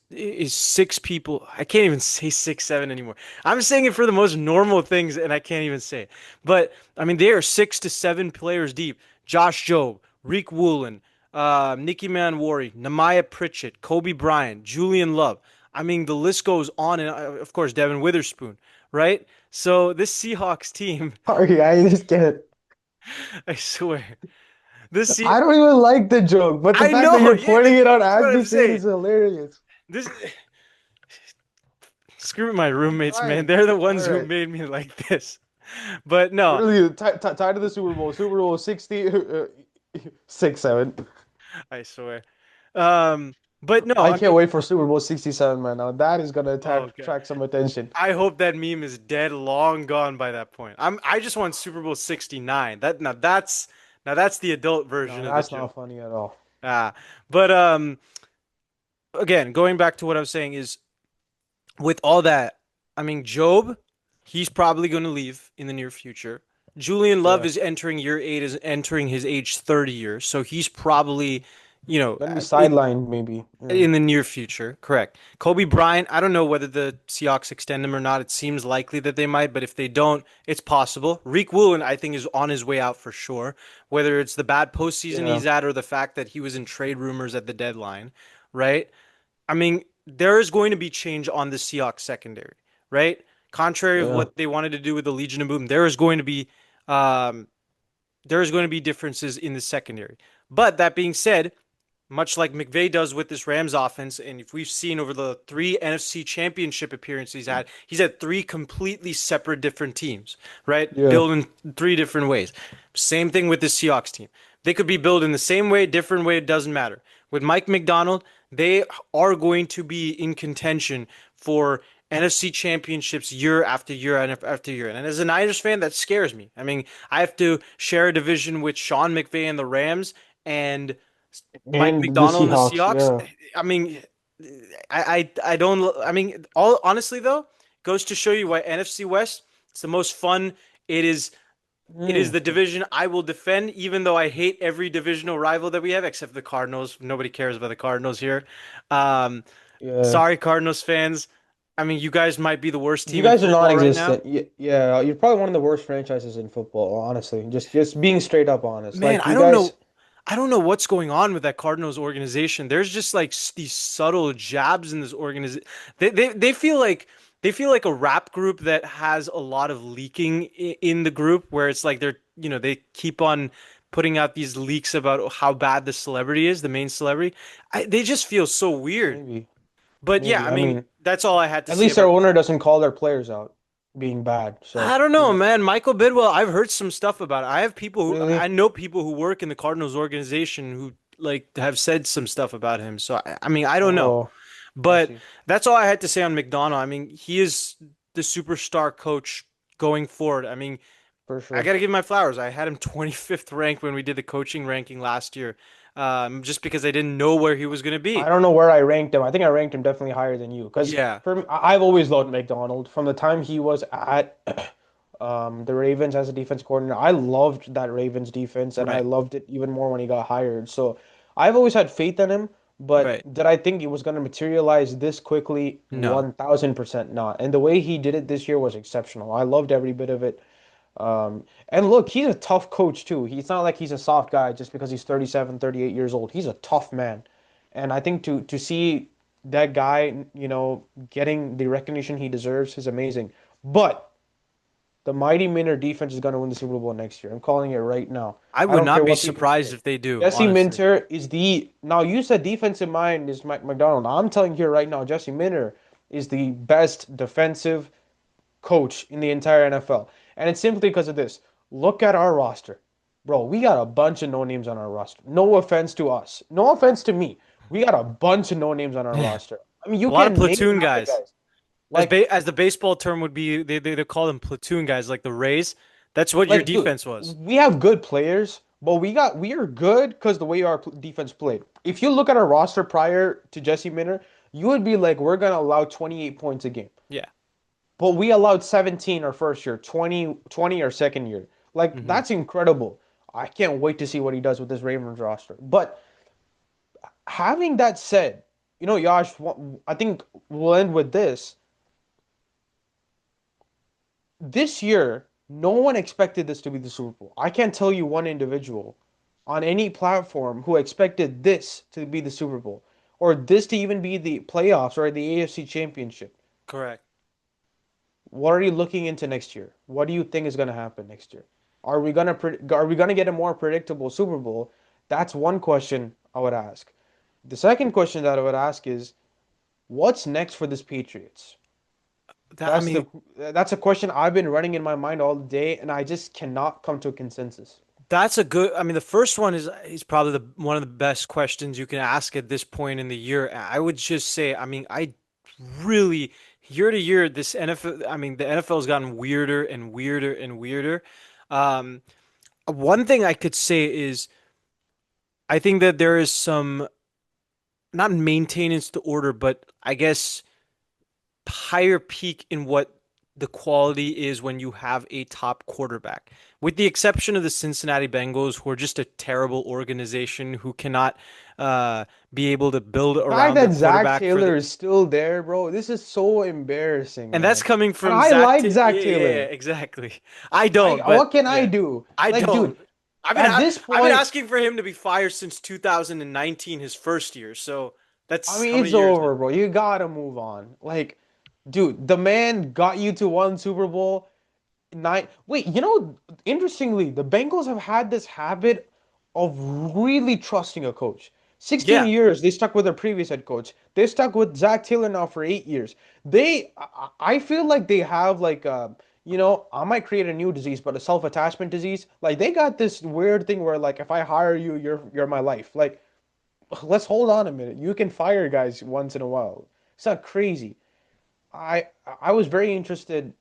people. I can't even say 6, 7 anymore. I'm saying it for the most normal things, and I can't even say it. But I mean, they are 6 to 7 players deep. Josh Jobe, Reek Woolen, Nicky Manwari, Nehemiah Pritchett, Kobe Bryant, Julian Love. I mean, the list goes on, and of course, Devin Witherspoon, right? So this Seahawks team, Sorry, I just can't. I swear, this Se I don't even like the joke, but the I fact that know, you're yeah, pointing it out that's as what me I'm saying saying. is hilarious. This screw my roommates, man. Fine. They're the All ones who right. made me like this. But no, Literally tied to the Super Bowl. Super Bowl 60, 6, 7. I swear. But no, I I can't mean, wait for Super Bowl 67, man. Now that is gonna okay. attract some attention. I hope that meme is dead, long gone by that point. I just want Super Bowl 69. Now that's the adult No, version of the that's joke. not funny at all. Ah, but again, going back to what I was saying is with all that, I mean, Job, he's probably going to leave in the near future. Julian Love Yeah, is entering year eight, is entering his age 30 year, so he's probably, you know, gonna be in sidelined maybe. Yeah, in the near future. Correct. Kobe Bryant, I don't know whether the Seahawks extend him or not. It seems likely that they might, but if they don't, it's possible. Reek Woolen, I think, is on his way out for sure. Whether it's the bad postseason yeah, he's at or the fact that he was in trade rumors at the deadline, right? I mean, there is going to be change on the Seahawks secondary, right? Contrary of yeah, what they wanted to do with the Legion of Boom, um, there is going to be differences in the secondary. But that being said, much like McVay does with this Rams offense, and if we've seen over the three NFC Championship appearances he's had three completely separate different teams, right? yeah, Built in three different ways. Same thing with the Seahawks team. They could be built in the same way, different way, it doesn't matter. With Mike McDonald, they are going to be in contention for NFC championships year after year after year. And as a Niners fan, that scares me. I mean, I have to share a division with Sean McVay and the Rams and Mike and the McDonald and the Seahawks. Seahawks. Yeah, I mean, I don't. I mean, all honestly though, goes to show you why NFC West. It's the most fun. It is. It is mm, the division I will defend, even though I hate every divisional rival that we have, except the Cardinals. Nobody cares about the Cardinals here. Um, yeah. sorry, Cardinals fans. I mean, you guys might be the worst You team in guys are football right now. non-existent. Yeah, you're probably one of the worst franchises in football, honestly. Just being straight up honest. Man, Like I you don't guys, know. I don't know what's going on with that Cardinals organization. There's just like these subtle jabs in this organization. They feel like a rap group that has a lot of leaking in the group, where it's like they keep on putting out these leaks about how bad the celebrity is, the main celebrity. They just feel so weird. maybe, But yeah, maybe. I I mean, mean, that's all I had to at say least their about. owner doesn't call their players out being bad. I So, don't you know, know, man. Michael Bidwell, I've heard some stuff about it. I really? know people who work in the Cardinals organization who like have said some stuff about him. So I mean, I don't know. Oh, I But see. that's all I had to say on McDonough. I mean, he is the superstar coach going forward. I mean, For I sure. got to give him my flowers. I had him 25th ranked when we did the coaching ranking last year, just because I didn't know where he was going to I be. don't know where I ranked him. I think I ranked him definitely higher than you. Because Yeah, for me, I've always loved McDonald from the time he was at the Ravens as a defense coordinator. I loved that Ravens defense, and I right, loved it even more when he got hired. So I've always had faith in him. But right. did I think it was going to materialize this quickly? No, 1000% not. And the way he did it this year was exceptional. I loved every bit of it. And look, he's a tough coach too. He's not like he's a soft guy just because he's 37, 38 years old. He's a tough man. And I think to see that guy, getting the recognition he deserves is amazing. But the Mighty Miner defense is going to win the Super Bowl next year. I'm calling it right now. I I would don't care not be what people surprised say. if they do, Jesse honestly. Minter is the now you said defensive mind is Mike McDonald. I'm telling you right now, Jesse Minter is the best defensive coach in the entire NFL. And it's simply because of this. Look at our roster. Bro, we got a bunch of no names on our roster. No offense to us. No offense to me. We got a bunch of no names on our Yeah, roster. I mean, you a lot of can't name platoon half the guys. guys. Like, As the baseball term would be, they call them platoon guys, like the Rays. That's what your dude, defense was. we have good players, but we are good because the way our defense played. If you look at our roster prior to Jesse Minter, you would be like, we're gonna allow 28 points a game. Yeah. But we allowed 17 our first year, 20 our second year. Like, Hmm. that's incredible. I can't wait to see what he does with this Ravens roster. But having that said, Yash, I think we'll end with this. This year, no one expected this to be the Super Bowl. I can't tell you one individual on any platform who expected this to be the Super Bowl or this to even be the playoffs or the AFC Championship. Correct. What are you looking into next year? What do you think is going to happen next year? Are we gonna get a more predictable Super Bowl? That's one question I would ask. The second question that I would ask is, what's next for this Patriots? That I That's mean, the that's a question I've been running in my mind all day, and I just cannot come to a consensus. That's a good. I mean, the first one is probably one of the best questions you can ask at this point in the year. I would just say, I mean, I really year to year this NFL. I mean, the NFL has gotten weirder and weirder and weirder. Um, One thing I could say is I think that there is some not maintenance to order, but I guess higher peak in what the quality is when you have a top quarterback. With the exception of the Cincinnati Bengals, who are just a terrible organization who cannot be able to build The fact around their that Zach quarterback for Taylor the, is still there, bro, this is so embarrassing, and that's man. coming And from I Zach. like Yeah, Zach yeah, Taylor. exactly. I I don't, but what can I yeah, do? I Like, dude, don't. I've been at this I've been point, asking for him to be fired since 2019, his first year. So I that's how mean, many it's years now? over, bro. You gotta move on. Like, dude, the man got you to one Super Bowl. Nine. Wait, interestingly, the Bengals have had this habit of really trusting a coach. 16 Yeah. years, they stuck with their previous head coach. They stuck with Zach Taylor now for 8 years. I feel like they have like I might create a new disease, but a self-attachment disease. Like they got this weird thing where like if I hire you, you're my life. Like let's hold on a minute. You can fire guys once in a while. It's not crazy. I I was very interested.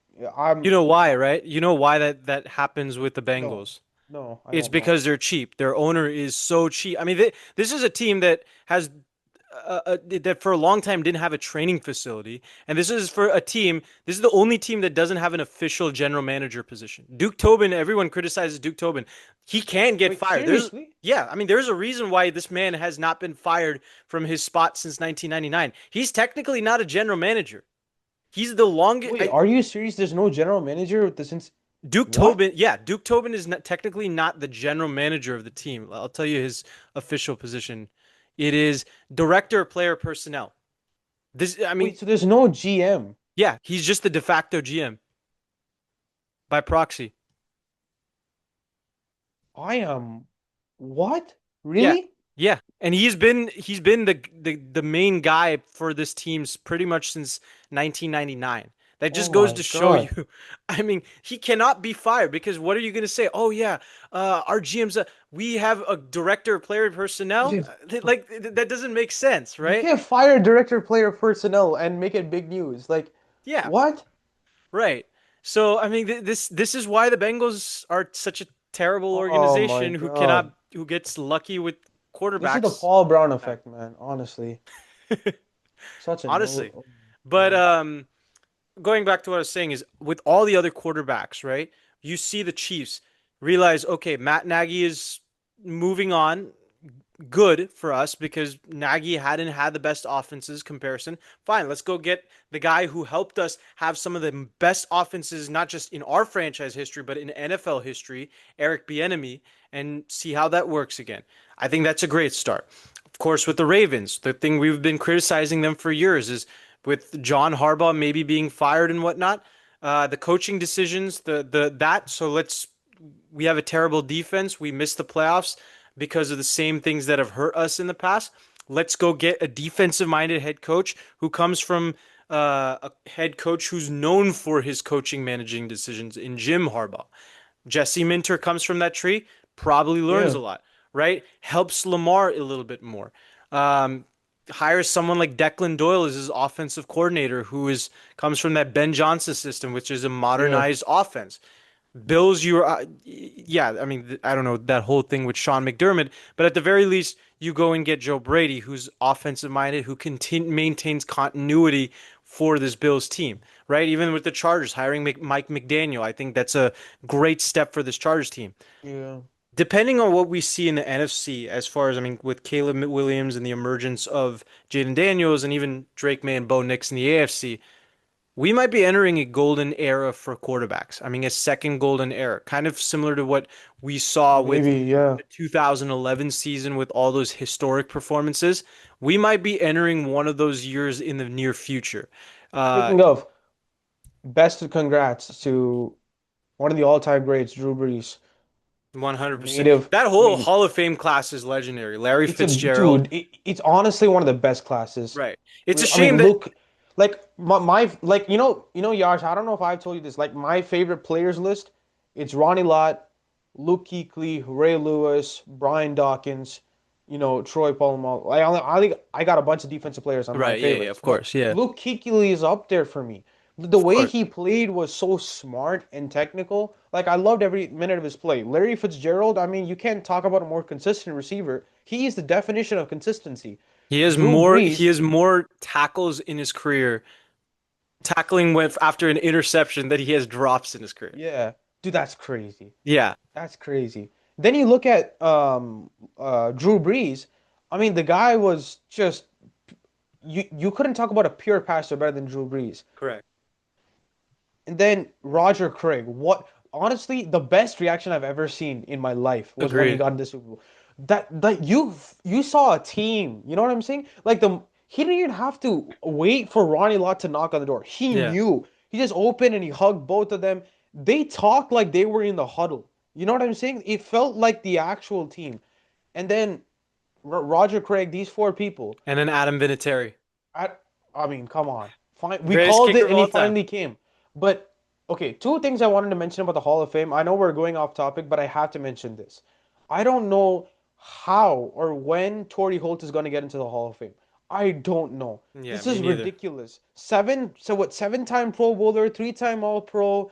You I'm know why, right? You know why that happens with the no, Bengals. no, I It's don't know. because they're cheap. Their owner is so cheap. I mean, this is a team that has that for a long time didn't have a training facility, and this is for a team. This is the only team that doesn't have an official general manager position. Duke Tobin, everyone criticizes Duke Tobin. He can get Wait, fired. There's seriously? Yeah, I mean, there's a reason why this man has not been fired from his spot since 1999. He's technically not a general manager. He's the longest. Wait, are you serious? There's no general manager with the since Duke what? Tobin, yeah, Duke Tobin is not, technically not the general manager of the team. I'll tell you his official position. It is director of player personnel. This, I mean, Wait, so there's no GM. yeah, he's just the de facto GM by proxy. I am what? Yeah, Really? yeah, and he's been the main guy for this team's pretty much since 1999. That Oh just goes my to show God. you. I mean, he cannot be fired because what are you going to say? Oh yeah, our GM's we have a director of player personnel. Dude, Like that doesn't make sense, you right? can't fire director of player personnel and make it big news. Like, Yeah, what? right. So I mean, this is why the Bengals are such a terrible Oh my organization God. who gets lucky with This is the quarterbacks. Paul Brown effect, man. Honestly. Such a no. Honestly. Oh my But God. going back to what I was saying is with all the other quarterbacks, right? You see the Chiefs realize, okay, Matt Nagy is moving on. Good for us because Nagy hadn't had the best offenses comparison. Fine, let's go get the guy who helped us have some of the best offenses, not just in our franchise history, but in NFL history, Eric Bieniemy, and see how that works again. I think that's a great start. Of course, with the Ravens, the thing we've been criticizing them for years is with John Harbaugh maybe being fired and whatnot, the coaching decisions, the that. So we have a terrible defense. We missed the playoffs because of the same things that have hurt us in the past. Let's go get a defensive minded head coach who comes from a head coach who's known for his coaching managing decisions in Jim Harbaugh. Jesse Minter comes from that tree, probably learns Yeah. a lot, right? Helps Lamar a little bit more. Um, Hires someone like Declan Doyle as his offensive coordinator, who is comes from that Ben Johnson system, which is a Yeah. modernized offense. Bills, yeah, I mean, I don't know that whole thing with Sean McDermott, but at the very least, you go and get Joe Brady, who's offensive minded, who maintains continuity for this Bills team, right? Even with the Chargers hiring Mike McDaniel, I think that's a great step for this Chargers team. Yeah. Depending on what we see in the NFC, as far as I mean, with Caleb Williams and the emergence of Jaden Daniels and even Drake May and Bo Nix in the AFC, we might be entering a golden era for quarterbacks. I mean, a second golden era, kind of similar to what we saw with Maybe, yeah. the 2011 season with all those historic performances. We might be entering one of those years in the near future. Uh, Speaking of, best of congrats to one of the all-time greats, Drew Brees. 100%. Native. That I whole mean, Hall of Fame class is legendary. Larry it's a Fitzgerald, dude. It's honestly one of the best classes. right. It's a I shame mean, that look, like my like Yash. I don't know if I've told you this. Like my favorite players list, it's Ronnie Lott, Luke Kuechly, Ray Lewis, Brian Dawkins, Troy Polamalu. I got a bunch of defensive players on my Right. Yeah. Yeah. favorites, Of but course. Yeah. Luke Kuechly is up there for me. The Of way course. he played was so smart and technical. Like I loved every minute of his play. Larry Fitzgerald, I mean, you can't talk about a more consistent receiver. He is the definition of consistency. He has Drew more. He Brees, has more tackles in his career, tackling with after an interception that he has drops in his career. yeah, dude, that's crazy. Yeah. That's crazy. Then you look at Drew Brees. I mean, the guy was just you couldn't talk about a pure passer better than Drew Brees. Correct. And then Roger Craig. What honestly, the best reaction I've ever seen in my life was when he Agreed. got in the Super Bowl. That you saw a team. You know what I'm saying? Like he didn't even have to wait for Ronnie Lott to knock on the door. He Yeah. knew. He just opened and he hugged both of them. They talked like they were in the huddle. You know what I'm saying? It felt like the actual team. And then Roger Craig, these four people. And then Adam Vinatieri, I, I mean, come on. Fine, we greatest called kicker it, of and he all time. finally came. But okay, two things I wanted to mention about the Hall of Fame. I know we're going off topic, but I have to mention this. I don't know how or when Torrey Holt is going to get into the Hall of Fame. I don't know. Yeah. This Me is neither. ridiculous. So what? Seven-time Pro Bowler, three-time All Pro,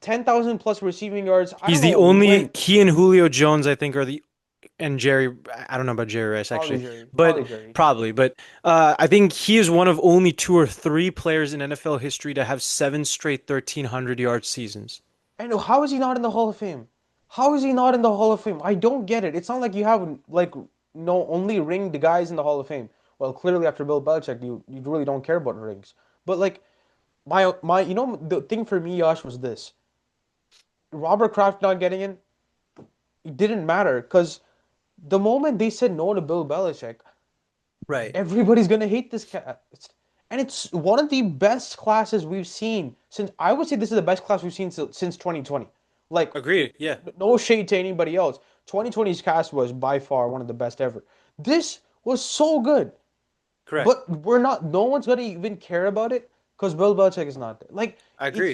10,000 plus receiving yards. I He's don't the know only. when. He and Julio Jones, I think, are the and Jerry. I don't know about Jerry Rice Probably actually, Jerry. but Probably Jerry. probably. But I think he is one of only two or three players in NFL history to have seven straight 1,300-yard seasons. And how is he not in the Hall of Fame? How is he not in the Hall of Fame? I don't get it. It's not like you have like no only ringed guys in the Hall of Fame. Well, clearly after Bill Belichick, you really don't care about rings. But like my the thing for me, Yash, was this: Robert Kraft not getting in, it didn't matter because the moment they said no to Bill Belichick, Right. everybody's gonna hate this cat. And it's one of the best classes we've seen since I would say this is the best class we've seen since 2020. Like Agreed. Yeah. no shade to anybody else. 2020's cast was by far one of the best ever. This was so good, Correct. but we're not. No one's gonna even care about it because Bill Belichick is not there. Like I it's, agree.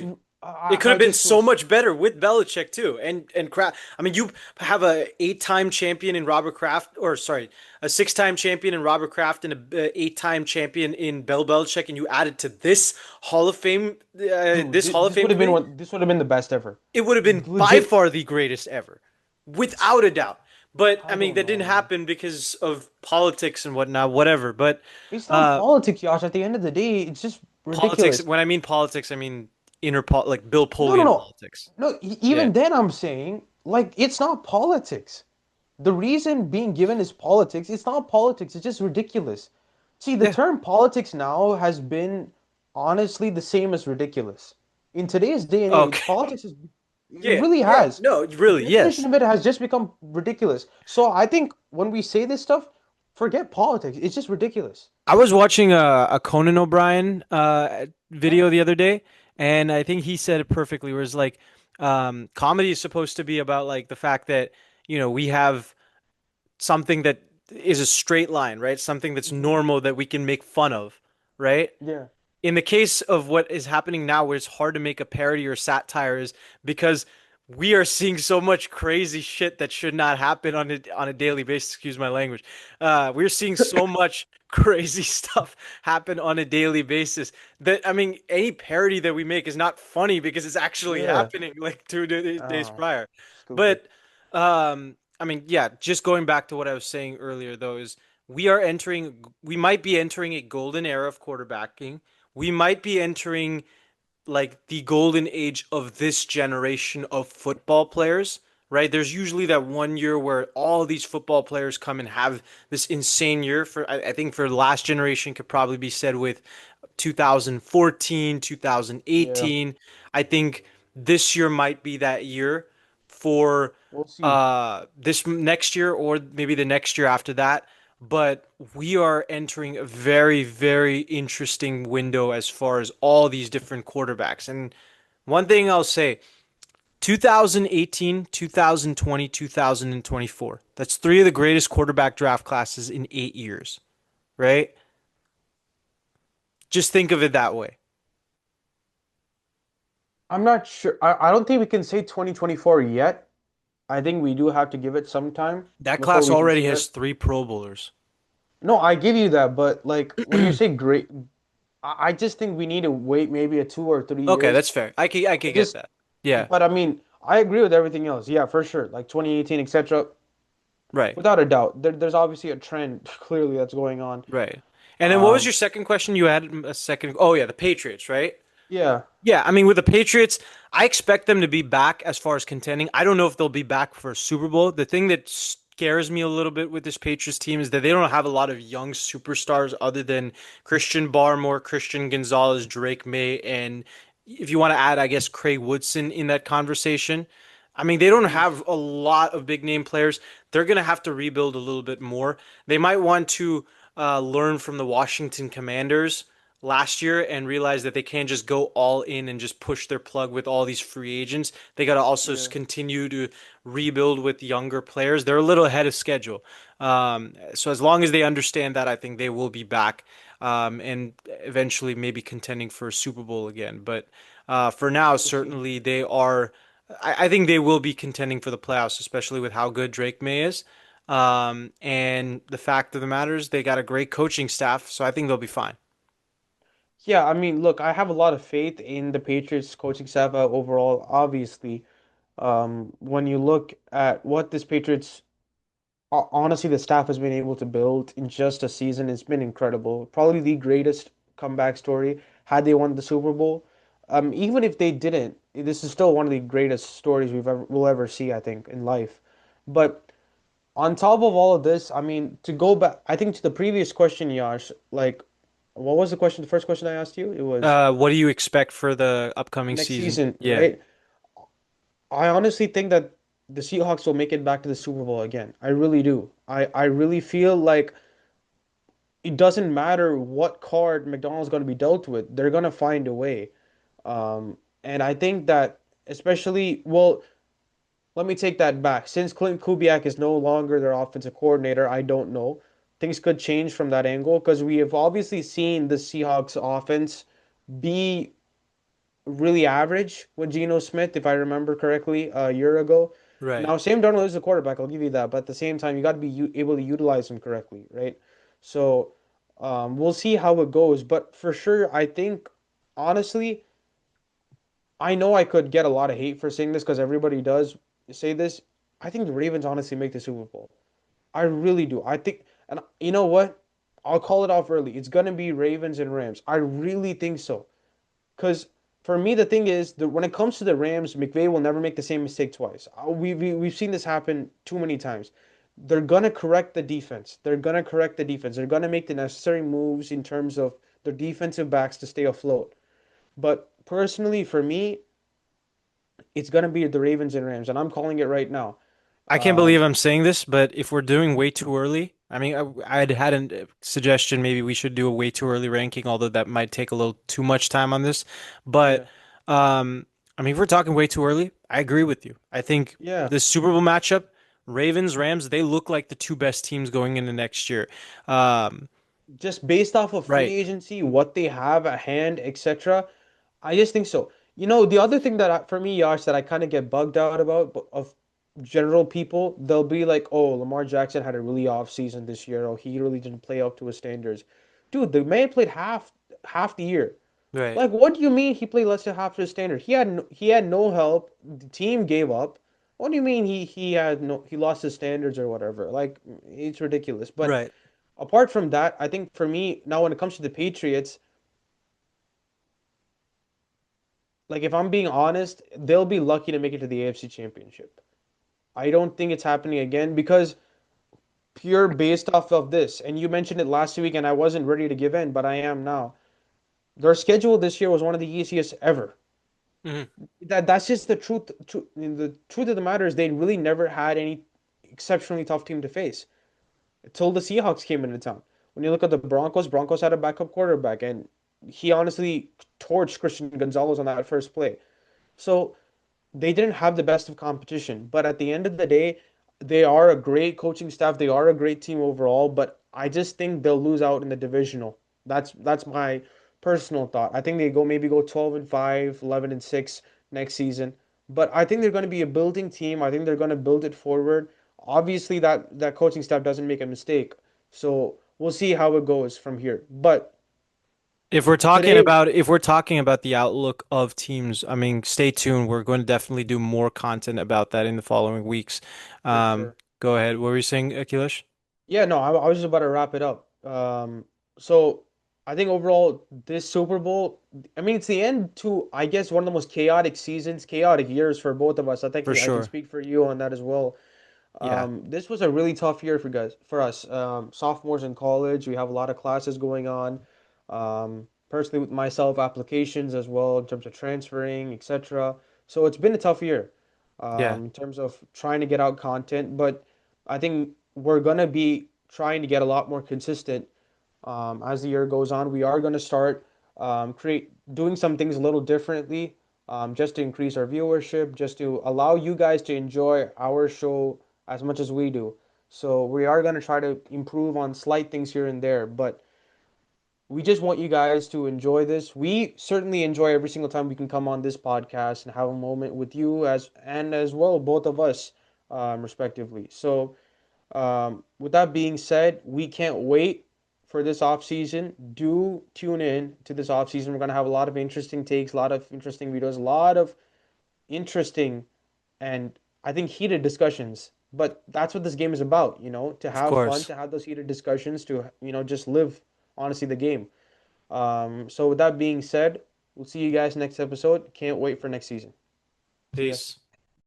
It could I have been just so was. much better with Belichick too, and Kraft. I mean, you have a eight-time champion in Robert Kraft, or sorry, a six-time champion in Robert Kraft, and a eight-time champion in Bill Belichick, and you added to this Hall of Fame, Dude, this Hall of this Fame would have been committee. one. This would have been the best ever. It would have been by Legit. far the greatest ever, without a doubt. But I I mean, don't that know, didn't man. happen because of politics and whatnot, whatever. But It's not uh, politics, Josh. At the end of the day, it's just politics. ridiculous. When I mean politics, I mean like Bill No, no, Polian no, politics. no. Yeah. Even then, I'm saying like it's not politics. The reason being given is politics. It's not politics. It's just ridiculous. See, the Yeah. term politics now has been honestly the same as ridiculous. In today's day and age, Okay. politics is it Yeah, really yeah. has. No, The really, definition yes. of it has just become ridiculous. So I think when we say this stuff, forget politics. It's just ridiculous. I was watching a Conan O'Brien Yeah. video the other day, and I think he said it perfectly. Where it's like, comedy is supposed to be about like the fact that we have something that is a straight line, right? Something that's Hmm. normal that we can make fun of, right? Yeah. In the case of what is happening now, where it's hard to make a parody or satire, is because we are seeing so much crazy shit that should not happen on a daily basis. Excuse my language. We're seeing so much crazy stuff happen on a daily basis that I mean, any parody that we make is not funny because it's actually Yeah. happening like 2 days Oh, prior. stupid. But I mean, yeah, just going back to what I was saying earlier, though, is we might be entering a golden era of quarterbacking. We might be entering like the golden age of this generation of football players, right? There's usually that one year where all these football players come and have this insane year. I think for the last generation could probably be said with 2014, Yeah. 2018. I think this year might be that year for We'll see. this next year or maybe the next year after that. But we are entering a very, very interesting window as far as all these different quarterbacks. And one thing I'll say, 2018, 2020, 2024. That's three of the greatest quarterback draft classes in 8 years, right? Just think of it that way. I'm not sure. I don't think we can say 2024 yet. I think we do have to give it some time That before class we can already say has that. three Pro Bowlers. No, I give you that, but like when you say great, I just think we need to wait maybe a 2 or 3 years. Okay, that's fair. I could It get just, that. Yeah, but I mean, I agree with everything else. Yeah, for sure. Like 2018, etc. right, Without a doubt, there's obviously a trend clearly that's going on. right. And then what was Um, your second question? You had a second. Oh yeah, the Patriots, right? yeah, Yeah, I mean, with the Patriots, I expect them to be back as far as contending. I don't know if they'll be back for a Super Bowl. The thing that scares me a little bit with this Patriots team is that they don't have a lot of young superstars other than Christian Barmore, Christian Gonzalez, Drake May, and if you want to add, I guess, Craig Woodson in that conversation. I mean, they don't mhm, have a lot of big name players. They're going to have to rebuild a little bit more. They might want to learn from the Washington Commanders last year and realize that they can't just go all in and just push their plug with all these free agents. They got to also yeah. continue to rebuild with younger players. They're a little ahead of schedule. So as long as they understand that, I think they will be back and eventually maybe contending for a Super Bowl again. But for now, We'll see. certainly they are. I think they will be contending for the playoffs, especially with how good Drake May is. And the fact of the matter is, they got a great coaching staff, so I think they'll be fine. Yeah, I mean, look, I have a lot of faith in the Patriots coaching staff overall. Obviously, when you look at what this Patriots honestly, the staff has been able to build in just a season. It's been incredible. Probably the greatest comeback story had they won the Super Bowl. Even if they didn't, this is still one of the greatest stories we'll ever see, I think, in life. But on top of all of this, I mean, to go back, I think to the previous question, Yash, like, what was the question? The first question I asked you? It was What do you expect for the upcoming next season? season, Yeah. right? I honestly think that the Seahawks will make it back to the Super Bowl again. I really do. I really feel like it doesn't matter what card McDonald's going to be dealt with, they're going to find a way. And I think that, especially, well, let me take that back. Since Clint Kubiak is no longer their offensive coordinator, I don't know. Things could change from that angle because we have obviously seen the Seahawks offense be really average with Geno Smith, if I remember correctly, a year ago. Right. Now, Sam Darnold is a quarterback, I'll give you that, but at the same time, you got to be able to utilize him correctly, right? So, we'll see how it goes, but for sure, I think honestly, I know I could get a lot of hate for saying this because everybody does say this. I think the Ravens honestly make the Super Bowl. I really do. I think, and you know what? I'll call it off early. It's gonna be Ravens and Rams. I really think so. Because for me, the thing is that when it comes to the Rams, McVay will never make the same mistake twice. We've seen this happen too many times. They're gonna correct the defense. They're gonna correct the defense. They're gonna make the necessary moves in terms of their defensive backs to stay afloat. But personally, for me, it's gonna be the Ravens and Rams, and I'm calling it right now. I can't believe Um, I'm saying this, but if we're doing way too early, I mean, I'd had a suggestion maybe we should do a way too early ranking, although that might take a little too much time on this. But yeah, I mean, if we're talking way too early, I agree with you. I think yeah. this Super Bowl matchup, Ravens, Rams, they look like the two best teams going into next year. Um, Just based off of free right, agency, what they have at hand, etc. I just think so. The other thing that for me, Yash, that I kind of get bugged out about of general people, they'll be like, "Oh, Lamar Jackson had a really off season this year. Oh, he really didn't play up to his standards." Dude, the man played half the year. right, Like, what do you mean he played less than half his standard? He had no help. The team gave up. What do you mean he lost his standards or whatever? Like, it's ridiculous. But right. apart from that, I think for me now when it comes to the Patriots, like if I'm being honest, they'll be lucky to make it to the AFC Championship. I don't think it's happening again because pure based off of this, and you mentioned it last week, and I wasn't ready to give in, but I am now. Their schedule this year was one of the easiest ever. Mhm. That's just the truth. The truth of the matter is they really never had any exceptionally tough team to face until the Seahawks came into town. When you look at the Broncos, Broncos had a backup quarterback, and he honestly torched Christian Gonzalez on that first play. So they didn't have the best of competition, but at the end of the day, they are a great coaching staff. They are a great team overall, but I just think they'll lose out in the divisional. That's my personal thought. I think they maybe go 12-5, 11-6 next season. But I think they're going to be a building team. I think they're going to build it forward. Obviously, that coaching staff doesn't make a mistake, so we'll see how it goes from here. But today, If we're talking about the outlook of teams, I mean, stay tuned. We're going to definitely do more content about that in the following weeks. for Um, sure. Go ahead. What were you saying, Akhilesh? Yeah, no, I was just about to wrap it up. So I think overall, this Super Bowl, I mean, it's the end to, I guess, one of the most chaotic seasons, chaotic years for both of us. I think For I can sure. speak for you on that as well. Yeah. This was a really tough year for us. Sophomores in college, we have a lot of classes going on. Personally, with myself, applications as well in terms of transferring, etc. So it's been a tough year, Yeah. in terms of trying to get out content. But I think we're gonna be trying to get a lot more consistent, as the year goes on. We are gonna start, create doing some things a little differently, just to increase our viewership, just to allow you guys to enjoy our show as much as we do. So we are going to try to improve on slight things here and there, but we just want you guys to enjoy this. We certainly enjoy every single time we can come on this podcast and have a moment with you as well, both of us, respectively. So with that being said, we can't wait for this off season. Do tune in to this off season. We're going to have a lot of interesting takes, a lot of interesting videos, a lot of interesting and I think heated discussions. But that's what this game is about, to Of have fun, course. to have those heated discussions, to, just live honestly the game. So with that being said, we'll see you guys next episode. Can't wait for next season. See ya. Peace.